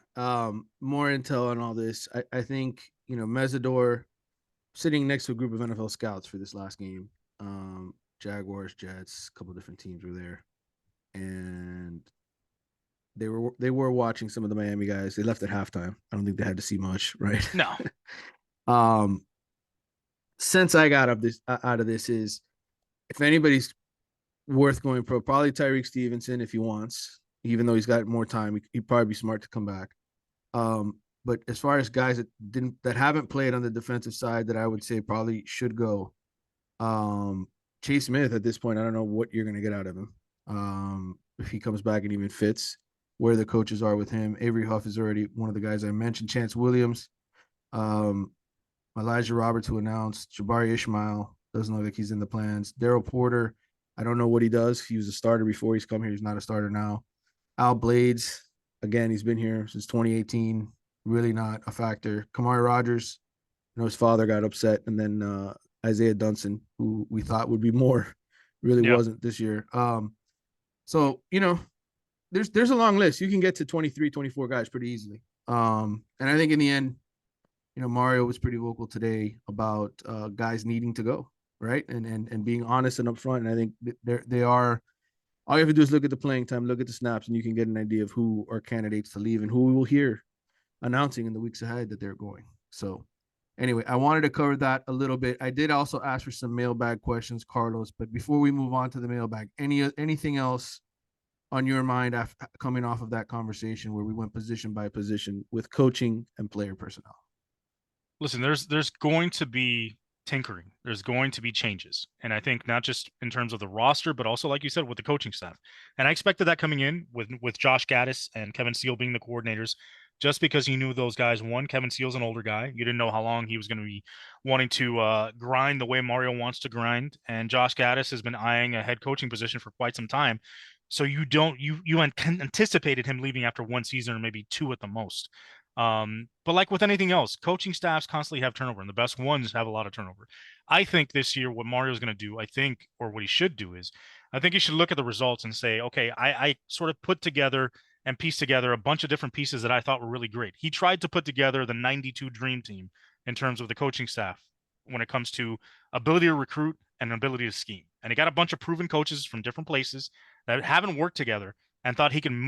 More intel on all this. I think Mesidor sitting next to a group of NFL scouts for this last game. Jaguars, Jets, a couple different teams were there, and they were watching some of the Miami guys. They left at halftime. I don't think they had to see much, right? No, um, since I got up this out of this is if anybody's worth going pro, probably Tyreek Stevenson if he wants, even though he's got more time, he'd probably be smart to come back. But as far as guys that haven't played on the defensive side that I would say probably should go, Chase Smith at this point, I don't know what you're gonna get out of him. If he comes back and even fits where the coaches are with him. Avery Huff is already one of the guys I mentioned. Chance Williams, um, Elijah Roberts, who announced. Jabari Ishmael doesn't look like he's in the plans. Daryl Porter, I don't know what he does. He was a starter before he's come here. He's not a starter now. Al Blades, again, he's been here since 2018. Really not a factor. Kamari Rogers, his father got upset, and then Isaiah Dunson, who we thought would be more, really yeah. wasn't this year. So there's a long list. You can get to 23, 24 guys pretty easily. And I think in the end, Mario was pretty vocal today about guys needing to go, right? And being honest and upfront. And I think they are. All you have to do is look at the playing time, look at the snaps, and you can get an idea of who are candidates to leave and who we will hear announcing in the weeks ahead that they're going. So anyway, I wanted to cover that a little bit. I did also ask for some mailbag questions, Carlos. But before we move on to the mailbag, anything else on your mind after coming off of that conversation where we went position by position with coaching and player personnel? Listen, there's going to be tinkering. There's going to be changes. And I think not just in terms of the roster, but also like you said with the coaching staff. And I expected that coming in with Josh Gaddis and Kevin Steele being the coordinators, just because you knew those guys. One, Kevin Steele's an older guy. You didn't know how long he was going to be wanting to grind the way Mario wants to grind. And Josh Gaddis has been eyeing a head coaching position for quite some time. So you anticipated him leaving after one season or maybe two at the most. But like with anything else, coaching staffs constantly have turnover, and the best ones have a lot of turnover. I think this year, what Mario's going to do, I think, or what he should do is, I think he should look at the results and say, okay, I sort of put together and pieced together a bunch of different pieces that I thought were really great. He tried to put together the 92 dream team in terms of the coaching staff when it comes to ability to recruit and ability to scheme. And he got a bunch of proven coaches from different places that haven't worked together and thought he can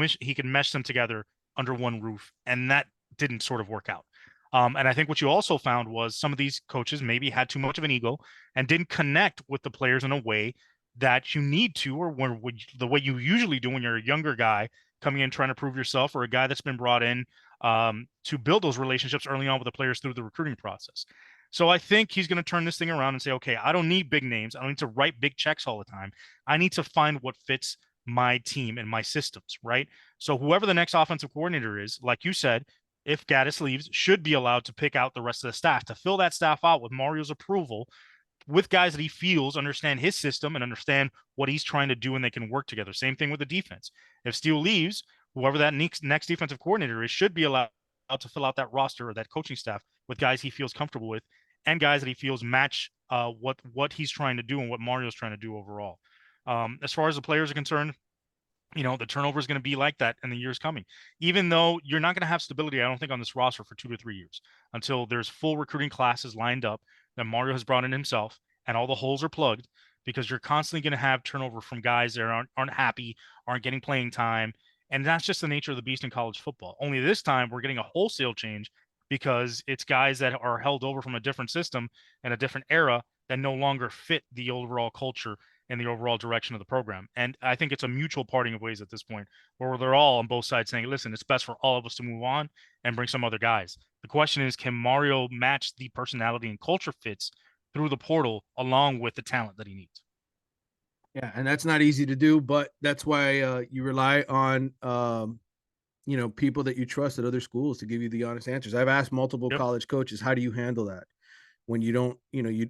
mesh them together under one roof, and that didn't sort of work out. And I think what you also found was some of these coaches maybe had too much of an ego and didn't connect with the players in a way that you need to, or the way you usually do when you're a younger guy coming in trying to prove yourself, or a guy that's been brought in to build those relationships early on with the players through the recruiting process. So I think he's going to turn this thing around and say, okay, I don't need big names. I don't need to write big checks all the time. I need to find what fits my team and my systems, right? So whoever the next offensive coordinator is, like you said, if Gaddis leaves, should be allowed to pick out the rest of the staff to fill that staff out with Mario's approval, with guys that he feels understand his system and understand what he's trying to do, and they can work together. Same thing with the defense. If Steele leaves, whoever that next defensive coordinator is should be allowed to fill out that roster or that coaching staff with guys he feels comfortable with and guys that he feels match what he's trying to do and what Mario's trying to do overall. As far as the players are concerned, the turnover is going to be like that in the years coming, even though you're not going to have stability, I don't think, on this roster for 2 to 3 years until there's full recruiting classes lined up that Mario has brought in himself and all the holes are plugged, because you're constantly going to have turnover from guys that aren't happy, aren't getting playing time. And that's just the nature of the beast in college football. Only this time we're getting a wholesale change because it's guys that are held over from a different system and a different era that no longer fit the overall culture and the overall direction of the program. And I think it's a mutual parting of ways at this point, where they're all on both sides saying, listen, it's best for all of us to move on and bring some other guys. The question is, can Mario match the personality and culture fits through the portal along with the talent that he needs? Yeah, and that's not easy to do, but that's why you rely on people that you trust at other schools to give you the honest answers. I've asked multiple Yep. college coaches, how do you handle that when you don't,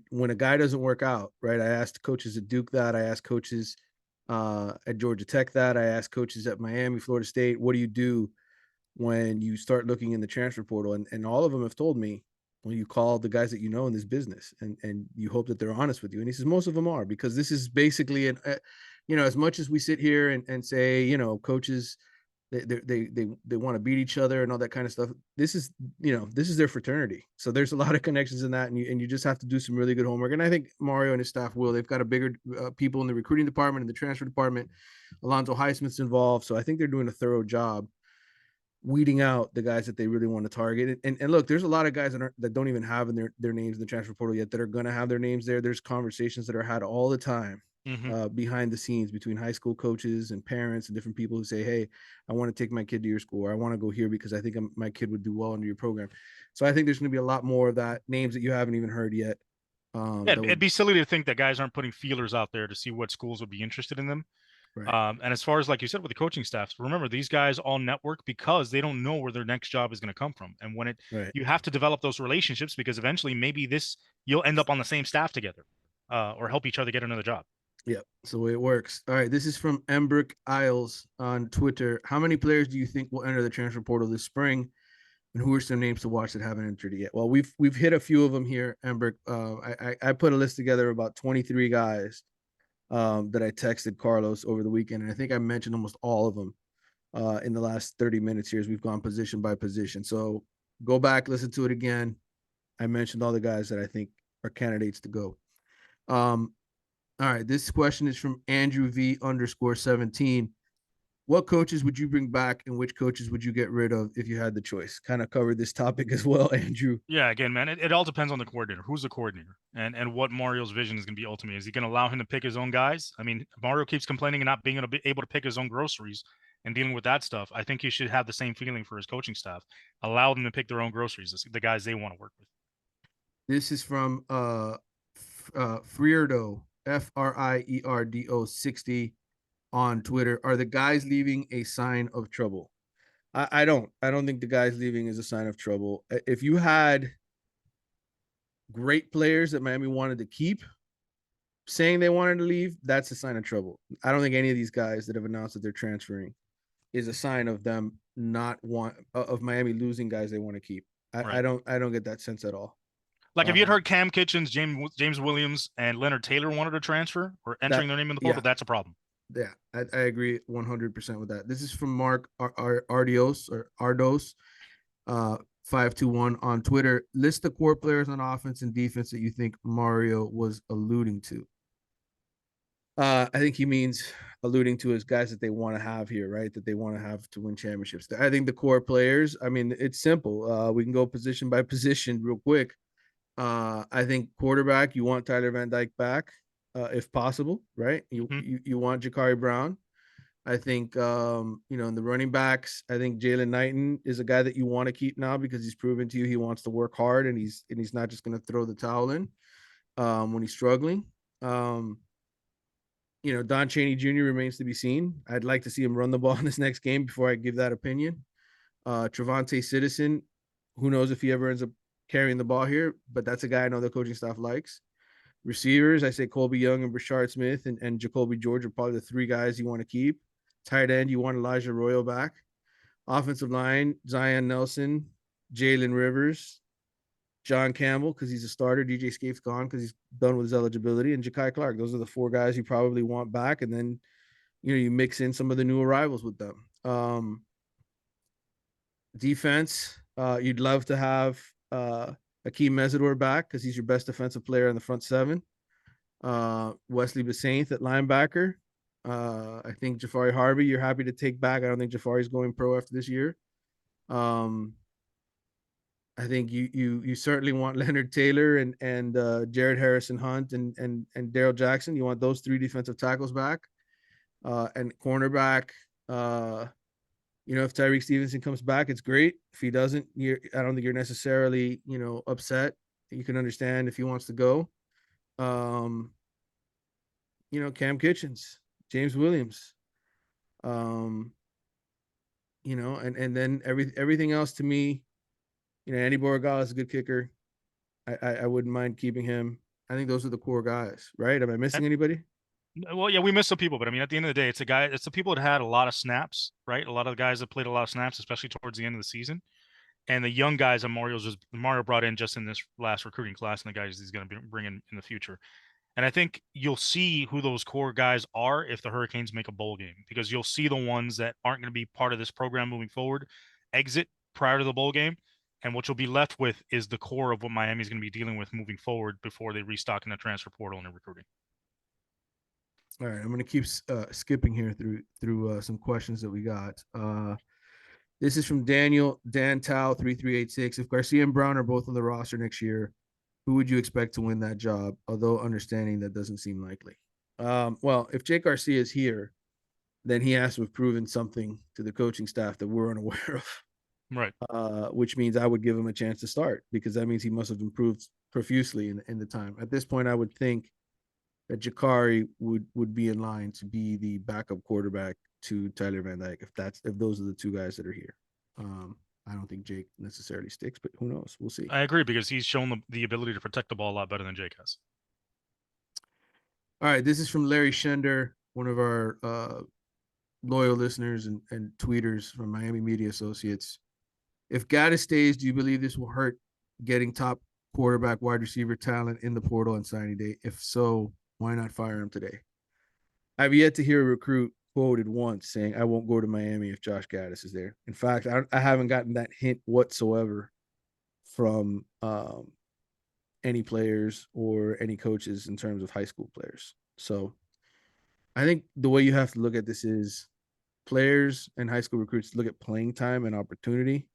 when a guy doesn't work out, right? I asked coaches at Duke that. I asked coaches at Georgia Tech that. I asked coaches at Miami, Florida State, what do you do when you start looking in the transfer portal? And all of them have told me, well, you call the guys that you know in this business, and you hope that they're honest with you. And he says most of them are, because this is basically as much as we sit here and say, coaches, they want to beat each other and all that kind of stuff. This is their fraternity. So there's a lot of connections in that, and you just have to do some really good homework. And I think Mario and his staff will. They've got a bigger people in the recruiting department and the transfer department. Alonzo Highsmith's involved, so I think they're doing a thorough job weeding out the guys that they really want to target. And look, there's a lot of guys that don't even have in their names in the transfer portal yet that are going to have their names there. There's conversations that are had all the time Mm-hmm. behind the scenes between high school coaches and parents and different people who say, hey, I want to take my kid to your school, or I want to go here because I think my kid would do well under your program. So I think there's going to be a lot more of that, names that you haven't even heard yet. Yeah, That it'd would be silly to think that guys aren't putting feelers out there to see what schools would be interested in them. right, And as far as, like you said, with the coaching staffs, remember, these guys all network because they don't know where their next job is going to come from. And right. you have to develop those relationships, because eventually maybe you'll end up on the same staff together, or help each other get another job. Yeah, that's the way it works. All right, this is from Embrick Isles on Twitter. How many players do you think will enter the transfer portal this spring, and who are some names to watch that haven't entered it yet? Well, we've hit a few of them here, Embrick. I put a list together of about 23 guys that I texted Carlos over the weekend, and I think I mentioned almost all of them in the last 30 minutes here as we've gone position by position. So go back, listen to it again. I mentioned all the guys that I think are candidates to go. Um, all right, this question is from Andrew V underscore 17. What coaches would you bring back, and which coaches would you get rid of if you had the choice? Kind of covered this topic as well, Andrew. Yeah, again, man, it all depends on the coordinator. Who's the coordinator, and what Mario's vision is going to be ultimately. Is he going to allow him to pick his own guys? I mean, Mario keeps complaining and not being able to pick his own groceries and dealing with that stuff. I think he should have the same feeling for his coaching staff. Allow them to pick their own groceries, the guys they want to work with. This is from Frierdo, Frierdo 60 on Twitter. Are the guys leaving a sign of trouble? I don't think the guys leaving is a sign of trouble. If you had great players that Miami wanted to keep saying they wanted to leave, that's a sign of trouble. I don't think any of these guys that have announced that they're transferring is a sign of them not want of Miami losing guys they want to keep. Right. I don't get that sense at all. Like if you had Um, heard Cam Kitchens, James Williams, and Leonard Taylor wanted to transfer or entering that their name in the yeah portal, that's a problem. yeah I agree 100% with that. This is from Mark Ardios or Ardos 521 on Twitter. List the core players on offense and defense that you think Mario was alluding to. I think he means alluding to his guys that they want to have here, right? That they want to have to win championships. I think the core players, I mean, it's simple. We can go position by position real quick. I think quarterback, you want Tyler Van Dyke back, if possible, right? Mhm. You want Jakari Brown. I think in the running backs, I think Jalen Knighton is a guy that you want to keep now because he's proven to you he wants to work hard and he's not just going to throw the towel in when he's struggling. Um, Don Chaney Jr. remains to be seen. I'd like to see him run the ball in this next game before I give that opinion. Trevante Citizen, who knows if he ever ends up carrying the ball here, but that's a guy I know the coaching staff likes. Receivers, I say Colby Young and Brashard Smith and Jacoby George are probably the three guys you want to keep. Tight end, you want Elijah Royal back. Offensive line, Zion Nelson, Jalen Rivers, John Campbell, because he's a starter. DJ Scape's gone because he's done with his eligibility. And Ja'Kai Clark. Those are the four guys you probably want back. And then, you mix in some of the new arrivals with them. Defense, you'd love to have Akeem Mesidor back because he's your best defensive player in the front seven. Wesley Basainth at linebacker. I think Jafari Harvey, you're happy to take back. I don't think Jafari's going pro after this year. Um, I think you certainly want Leonard Taylor and Jared Harrison Hunt and Daryl Jackson. You want those three defensive tackles back, and cornerback. If Tyreek Stevenson comes back, it's great. If he doesn't, I don't think you're necessarily upset. You can understand if he wants to go. Um, Cam Kitchens, James Williams. Um, and then everything else to me, Andy Borregales is a good kicker. I wouldn't mind keeping him. I think those are the core guys, right? Am I missing anybody? Well, yeah, we missed some people, but I mean, at the end of the day, it's the people that had a lot of snaps, right? A lot of the guys that played a lot of snaps, especially towards the end of the season, and the young guys that Mario brought in just in this last recruiting class, and the guys he's going to bring in the future. And I think you'll see who those core guys are if the Hurricanes make a bowl game, because you'll see the ones that aren't going to be part of this program moving forward exit prior to the bowl game. And what you'll be left with is the core of what Miami's going to be dealing with moving forward before they restock in the transfer portal and in recruiting. All right, I'm going to keep skipping here through some questions that we got. This is from Daniel Dan Tao 3386. If Garcia and Brown are both on the roster next year, who would you expect to win that job? Although understanding that doesn't seem likely. Well, if Jake Garcia is here, then he has to have proven something to the coaching staff that we're unaware of. Right. Which means I would give him a chance to start because that means he must have improved profusely in the time. At this point, I would think that Jakari would be in line to be the backup quarterback to Tyler Van Dyke if those are the two guys that are here. I don't think Jake necessarily sticks, but who knows? We'll see. I agree because he's shown the ability to protect the ball a lot better than Jake has. All right, this is from Larry Shender, one of our loyal listeners and tweeters from Miami Media Associates. If Gaddis stays, do you believe this will hurt getting top quarterback, wide receiver talent in the portal on signing day? If so, why not fire him today? I've yet to hear a recruit quoted once saying, I won't go to Miami if Josh Gaddis is there. In fact, I haven't gotten that hint whatsoever from any players or any coaches in terms of high school players. So I think the way you have to look at this is players and high school recruits look at playing time and opportunity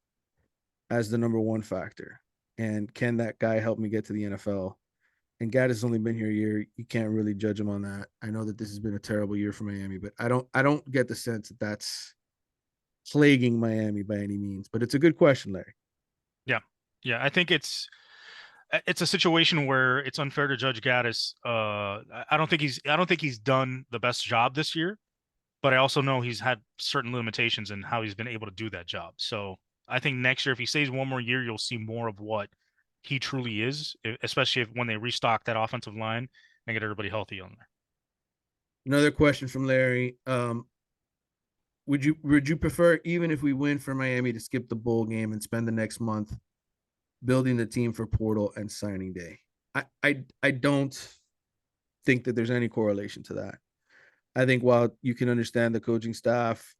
as the number one factor. And can that guy help me get to the NFL? And Gaddis has only been here a year. You can't really judge him on that. I know that this has been a terrible year for Miami, but I don't get the sense that that's plaguing Miami by any means. But it's a good question, Larry. Yeah. Yeah. I think it's a situation where it's unfair to judge Gaddis. I don't think he's done the best job this year, but I also know he's had certain limitations in how he's been able to do that job. So I think next year, if he stays one more year, you'll see more of what he truly is, especially when they restock that offensive line and get everybody healthy on there. Another question from Larry. would you prefer, even if we win, for Miami to skip the bowl game and spend the next month building the team for portal and signing day? I don't think that there's any correlation to that. I think while you can understand the coaching staff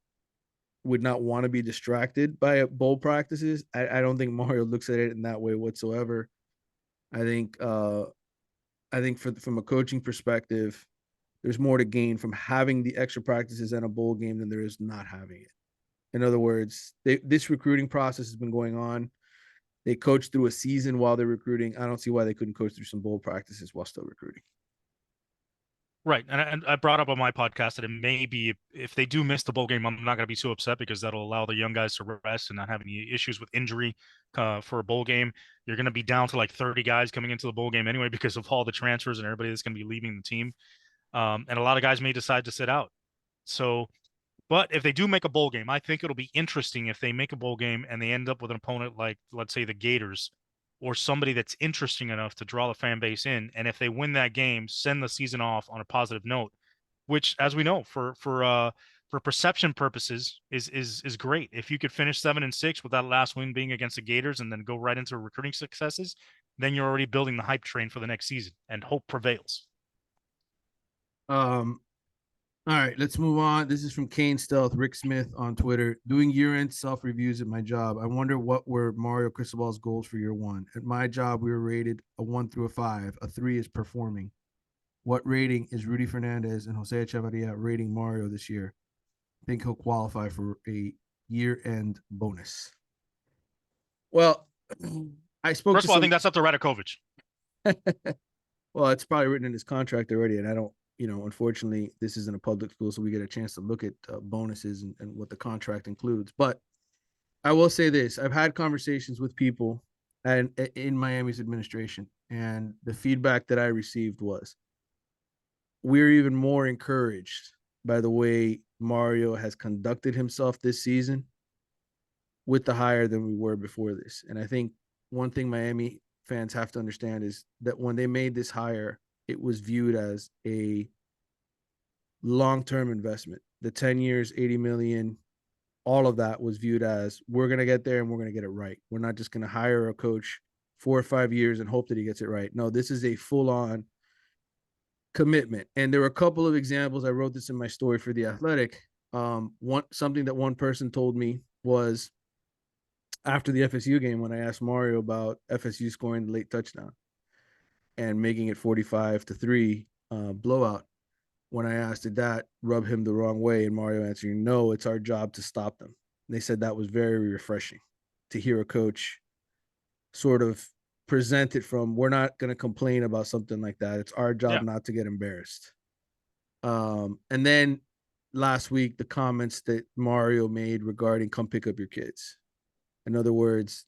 would not want to be distracted by bowl practices, I don't think Mario looks at it in that way whatsoever. I think from a coaching perspective, there's more to gain from having the extra practices and a bowl game than there is not having it. In other words, this recruiting process has been going on. They coach through a season while they're recruiting. I don't see why they couldn't coach through some bowl practices while still recruiting. Right, and I brought up on my podcast that it may be if they do miss the bowl game, I'm not going to be so upset because that'll allow the young guys to rest and not have any issues with injury for a bowl game. You're going to be down to like 30 guys coming into the bowl game anyway because of all the transfers and everybody that's going to be leaving the team, and a lot of guys may decide to sit out. So, but if they do make a bowl game, I think it'll be interesting if they make a bowl game and they end up with an opponent like, let's say, the Gators or somebody that's interesting enough to draw the fan base in. And if they win that game, send the season off on a positive note, which, as we know, for perception purposes, is great. If you could finish 7-6 with that last win being against the Gators and then go right into recruiting successes, then you're already building the hype train for the next season, and hope prevails. All right, let's move on. This is from Kane Stealth, Rick Smith on Twitter. Doing year-end self-reviews at my job. I wonder what were Mario Cristobal's goals for year one. At my job, we were rated a 1 through a 5. A 3 is performing. What rating is Rudy Fernandez and Jose Echevarria rating Mario this year? I think he'll qualify for a year-end bonus. Well, I spoke First to of all, I some. think that's up to Radakovich. Well, it's probably written in his contract already, and I don't. Unfortunately, this isn't a public school, so we get a chance to look at bonuses and what the contract includes. But I will say this: I've had conversations with people and in Miami's administration, and the feedback that I received was, we're even more encouraged by the way Mario has conducted himself this season with the hire than we were before this. And I think one thing Miami fans have to understand is that when they made this hire, it was viewed as a long-term investment. The 10 years, 80 million, all of that was viewed as, we're going to get there and we're going to get it right. We're not just going to hire a coach 4 or 5 years and hope that he gets it right. No, this is a full-on commitment. And there were a couple of examples. I wrote this in my story for The Athletic. Something that one person told me was after the FSU game, when I asked Mario about FSU scoring the late touchdown and making it 45-3 blowout. When I asked, did that rub him the wrong way? And Mario answering, no, it's our job to stop them. And they said that was very refreshing to hear a coach sort of present it from, we're not going to complain about something like that. It's our job not to get embarrassed. And then last week, the comments that Mario made regarding come pick up your kids. In other words,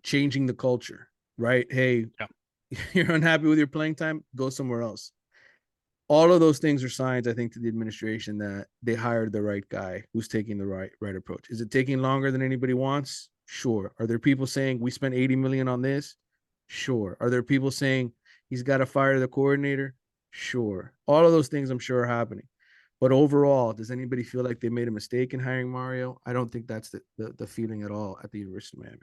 changing the culture, right? Hey, you're unhappy with your playing time, go somewhere else. All of those things are signs, I think, to the administration that they hired the right guy who's taking the right approach. Is it taking longer than anybody wants? Sure. Are there people saying we spent 80 million on this? Sure. Are there people saying he's got to fire the coordinator? Sure. All of those things I'm sure are happening. But overall, does anybody feel like they made a mistake in hiring Mario? I don't think that's the feeling at all at the University of Miami.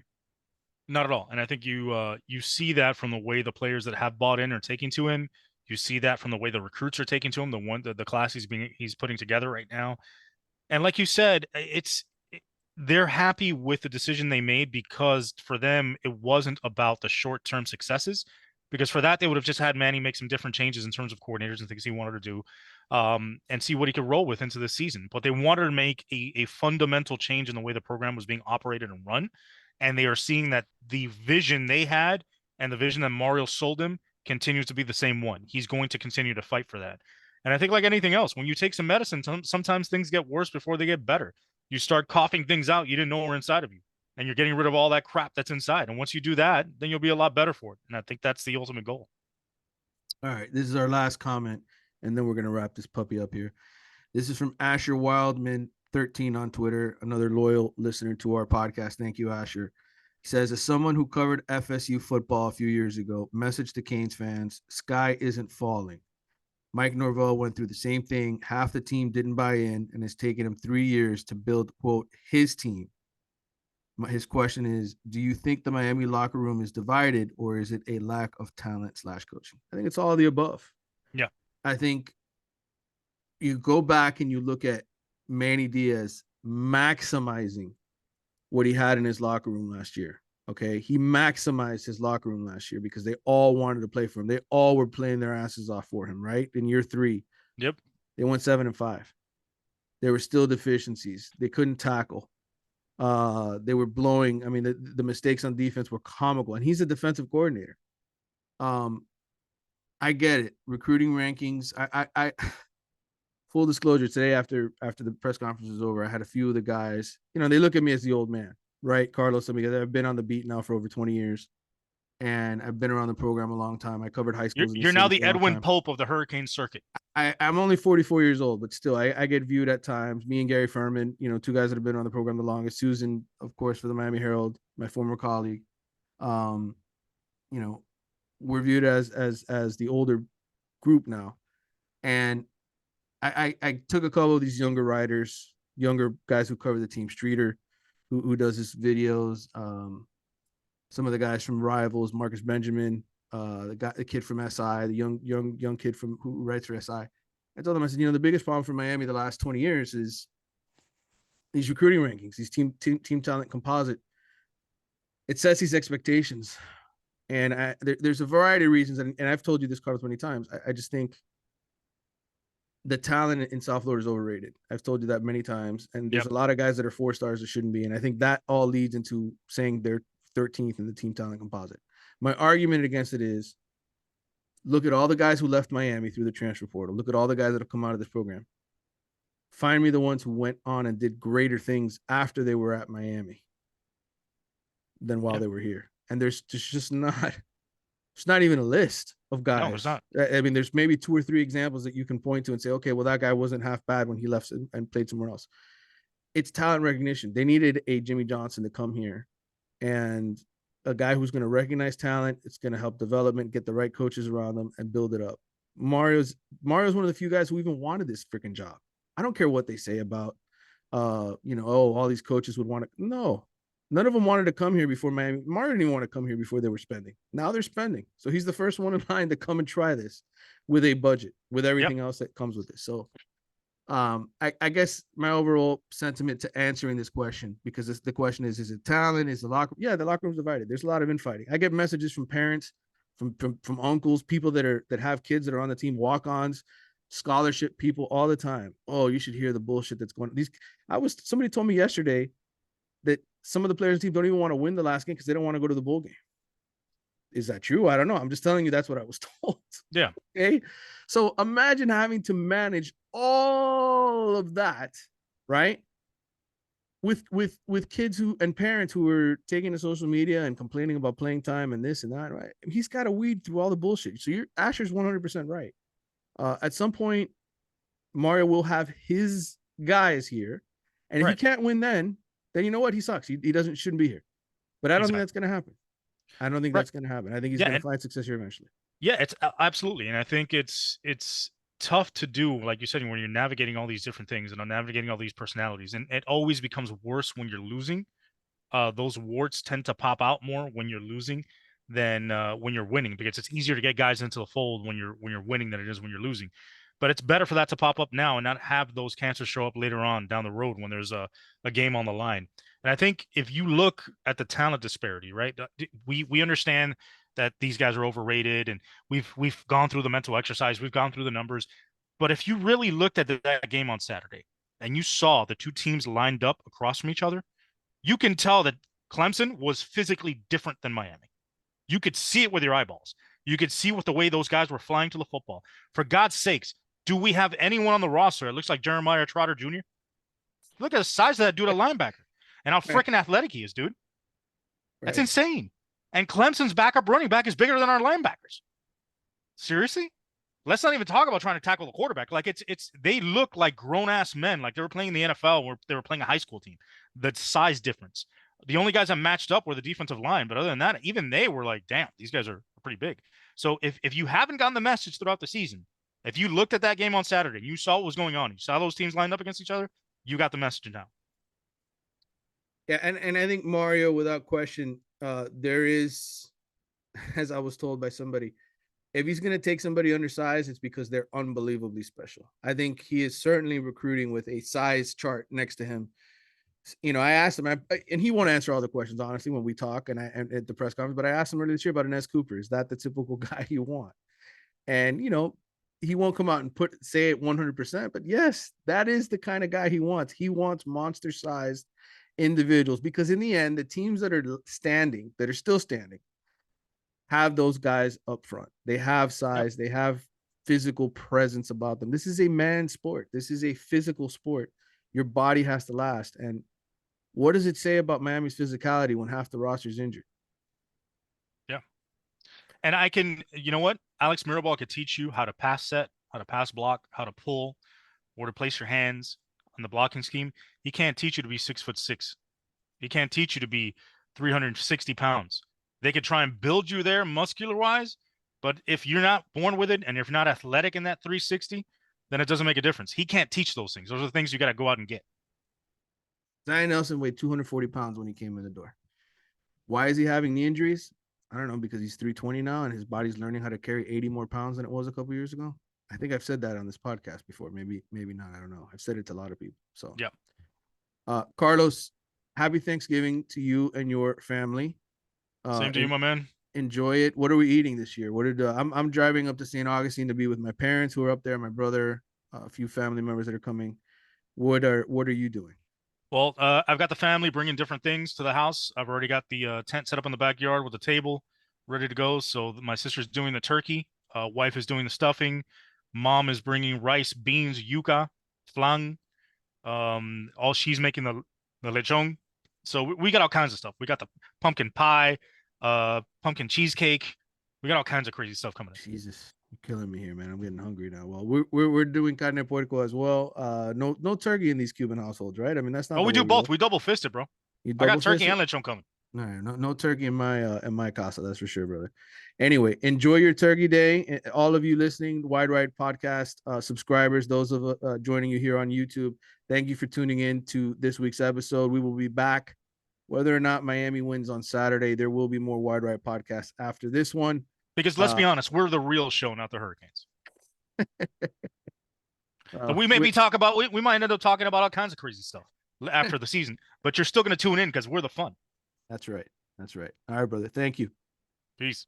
Not at all. And I think you see that from the way the players that have bought in are taking to him. You see that from the way the recruits are taking to him, the class he's putting together right now. And like you said, they're happy with the decision they made because for them it wasn't about the short-term successes. Because for that they would have just had Manny make some different changes in terms of coordinators and things he wanted to do, and see what he could roll with into the season. But they wanted to make a fundamental change in the way the program was being operated and run. And they are seeing that the vision they had and the vision that Mario sold him continues to be the same one. He's going to continue to fight for that. And I think like anything else, when you take some medicine, sometimes things get worse before they get better. You start coughing things out you didn't know were inside of you, and you're getting rid of all that crap that's inside. And once you do that, then you'll be a lot better for it. And I think that's the ultimate goal. All right, this is our last comment, and then we're going to wrap this puppy up here. This is from Asher Wildman 13 on Twitter, another loyal listener to our podcast. Thank you, Asher. He says, as someone who covered FSU football a few years ago, message to Canes fans, sky isn't falling. Mike Norvell went through the same thing. Half the team didn't buy in, and it's taken him 3 years to build, quote, his team. His question is, do you think the Miami locker room is divided, or is it a lack of talent slash coaching? I think it's all of the above. Yeah. I think you go back and you look at Manny Diaz maximizing what he had in his locker room last year. Okay. He maximized his locker room last year because they all wanted to play for him. They all were playing their asses off for him, right? In year 3, Yep. they went 7-5. There were still deficiencies. They couldn't tackle. They were blowing. I mean, the mistakes on defense were comical, and he's a defensive coordinator. Um, I get it. Recruiting rankings. I full disclosure, today after the press conference was over, I had a few of the guys, they look at me as the old man, right? Carlos, I mean, I've been on the beat now for over 20 years, and I've been around the program a long time. I covered high You're schools in the you're now city the for a long Edwin time. Pope of the Hurricane circuit. I'm only 44 years old, but still, I get viewed at times. Me and Gary Furman, two guys that have been on the program the longest. Susan, of course, for the Miami Herald, my former colleague. Um, you know, we're viewed as the older group now, and I took a couple of these younger writers, younger guys who cover the team. Streeter, who does his videos. Some of the guys from Rivals, Marcus Benjamin, the kid from SI, the young kid from who writes for SI. I told them, I said, the biggest problem for Miami the last 20 years is these recruiting rankings, these team talent composite. It sets these expectations, and there's a variety of reasons, and I've told you this, Carlos, many times. I just think the talent in South Florida is overrated. I've told you that many times, and there's Yep. a lot of guys that are 4 stars that shouldn't be, and I think that all leads into saying they're 13th in the team talent composite. My argument against it is, look at all the guys who left Miami through the transfer portal. Look at all the guys that have come out of this program. Find me the ones who went on and did greater things after they were at Miami than while Yep. they were here. And there's just not, it's not even a list of No, there's guys. not. I mean, there's maybe 2 or 3 examples that you can point to and say, okay, well, that guy wasn't half bad when he left and played somewhere else. It's talent recognition. They needed a Jimmy Johnson to come here, and a guy who's going to recognize talent. It's going to help development, get the right coaches around them, and build it up. Mario's one of the few guys who even wanted this freaking job. I don't care what they say about, all these coaches would want to. No, none of them wanted to come here before Miami. Mario didn't even want to come here before they were spending. Now they're spending. So he's the first one in line to come and try this with a budget, with Yep. everything else that comes with it. So I guess my overall sentiment to answering this question, because the question is it talent? Is the locker? Yeah, the locker room's divided. There's a lot of infighting. I get messages from parents, from uncles, people that have kids that are on the team, walk-ons, scholarship people all the time. Oh, you should hear the bullshit that's going on. Somebody told me yesterday that some of the players on the team don't even want to win the last game because they don't want to go to the bowl game. Is that true? I don't know. I'm just telling you that's what I was told. Yeah. Okay. So imagine having to manage all of that, right? With kids who and parents who are taking to social media and complaining about playing time and this and that, right? He's got to weed through all the bullshit. So Asher's 100% right. At some point, Mario will have his guys here, and if he Right. can't win, then you know what? He sucks. He shouldn't be here. But I don't think Exactly. that's going to happen. I don't think Right. that's going to happen. I think he's Yeah. going to And find success here eventually. yeah, it's absolutely. And I think it's tough to do, like you said, when you're navigating all these different things and navigating all these personalities. And it always becomes worse when you're losing. Those warts tend to pop out more when you're losing than when you're winning, because it's easier to get guys into the fold when you're winning than it is when you're losing. But it's better for that to pop up now and not have those cancers show up later on down the road when there's a game on the line. And I think if you look at the talent disparity, right, we understand that these guys are overrated, and we've gone through the mental exercise, we've gone through the numbers. But if you really looked at that game on Saturday and you saw the two teams lined up across from each other, you can tell that Clemson was physically different than Miami. You could see it with your eyeballs. You could see with the way those guys were flying to the football. For God's sakes, do we have anyone on the roster? It looks like Jeremiah Trotter Jr. Look at the size of that dude at linebacker and how Right. freaking athletic he is, dude. That's Right. insane. And Clemson's backup running back is bigger than our linebackers. Seriously? Let's not even talk about trying to tackle the quarterback. Like it's they look like grown ass men, like they were playing in the NFL where they were playing a high school team. The size difference. The only guys that matched up were the defensive line, but other than that, even they were like, damn, these guys are pretty big. So if you haven't gotten the message throughout the season, If you looked at that game on Saturday, you saw what was going on, you saw those teams lined up against each other, you got the message now. Yeah, and I think Mario, without question, there is, as I was told by somebody, if he's going to take somebody undersized, it's because they're unbelievably special. I think he is certainly recruiting with a size chart next to him. I asked him, and he won't answer all the questions honestly when we talk and at the press conference. But I asked him earlier this year about Ines Cooper. Is that the typical guy you want? And he won't come out and say it 100%. But yes, that is the kind of guy he wants. He wants monster-sized individuals because in the end, the teams that are still standing, have those guys up front. They have Yep. size, they have physical presence about them. This is a man sport. This is a physical sport. Your body has to last. And what does it say about Miami's physicality when half the roster is injured? Yeah. And you know what? Alex Mirabal could teach you how to pass set, how to pass block, how to pull, where to place your hands on the blocking scheme. He can't teach you to be 6'6". He can't teach you to be 360 pounds. They could try and build you there muscular wise, but if you're not born with it and if you're not athletic in that 360, then it doesn't make a difference. He can't teach those things. Those are the things you got to go out and get. Zion Nelson weighed 240 pounds when he came in the door. Why is he having the injuries? I don't know, because he's 320 now and his body's learning how to carry 80 more pounds than it was a couple years ago. I think I've said that on this podcast before. Maybe not. I don't know. I've said it to a lot of people. So, yeah. Carlos, happy Thanksgiving to you and your family. Same to you, my man. Enjoy it. What are we eating this year? I'm driving up to St. Augustine to be with my parents who are up there, my brother, a few family members that are coming. What are you doing? Well, I've got the family bringing different things to the house. I've already got the tent set up in the backyard with a table ready to go. So my sister's doing the turkey. Wife is doing the stuffing. Mom is bringing rice, beans, yuca, flan. All she's making the lechon. So we got all kinds of stuff. We got the pumpkin pie, pumpkin cheesecake. We got all kinds of crazy stuff coming in. Jesus, you're killing me here, man. I'm getting hungry now. Well, we're doing carne puerco as well. No turkey in these Cuban households, right? I mean, that's not Oh, the we way do we both. roll. We double fisted, bro. You I got double turkey fist and it? lechon coming. All right, no turkey in my casa, that's for sure, brother. Anyway, enjoy your turkey day. All of you listening, Wide Right Podcast subscribers, those of joining you here on YouTube, thank you for tuning in to this week's episode. We will be back, whether or not Miami wins on Saturday. There will be more Wide Right Podcasts after this one. Because let's be honest, we're the real show, not the Hurricanes. So we might end up talking about all kinds of crazy stuff after the season, but you're still going to tune in because we're the fun. That's right. All right, brother. Thank you. Peace.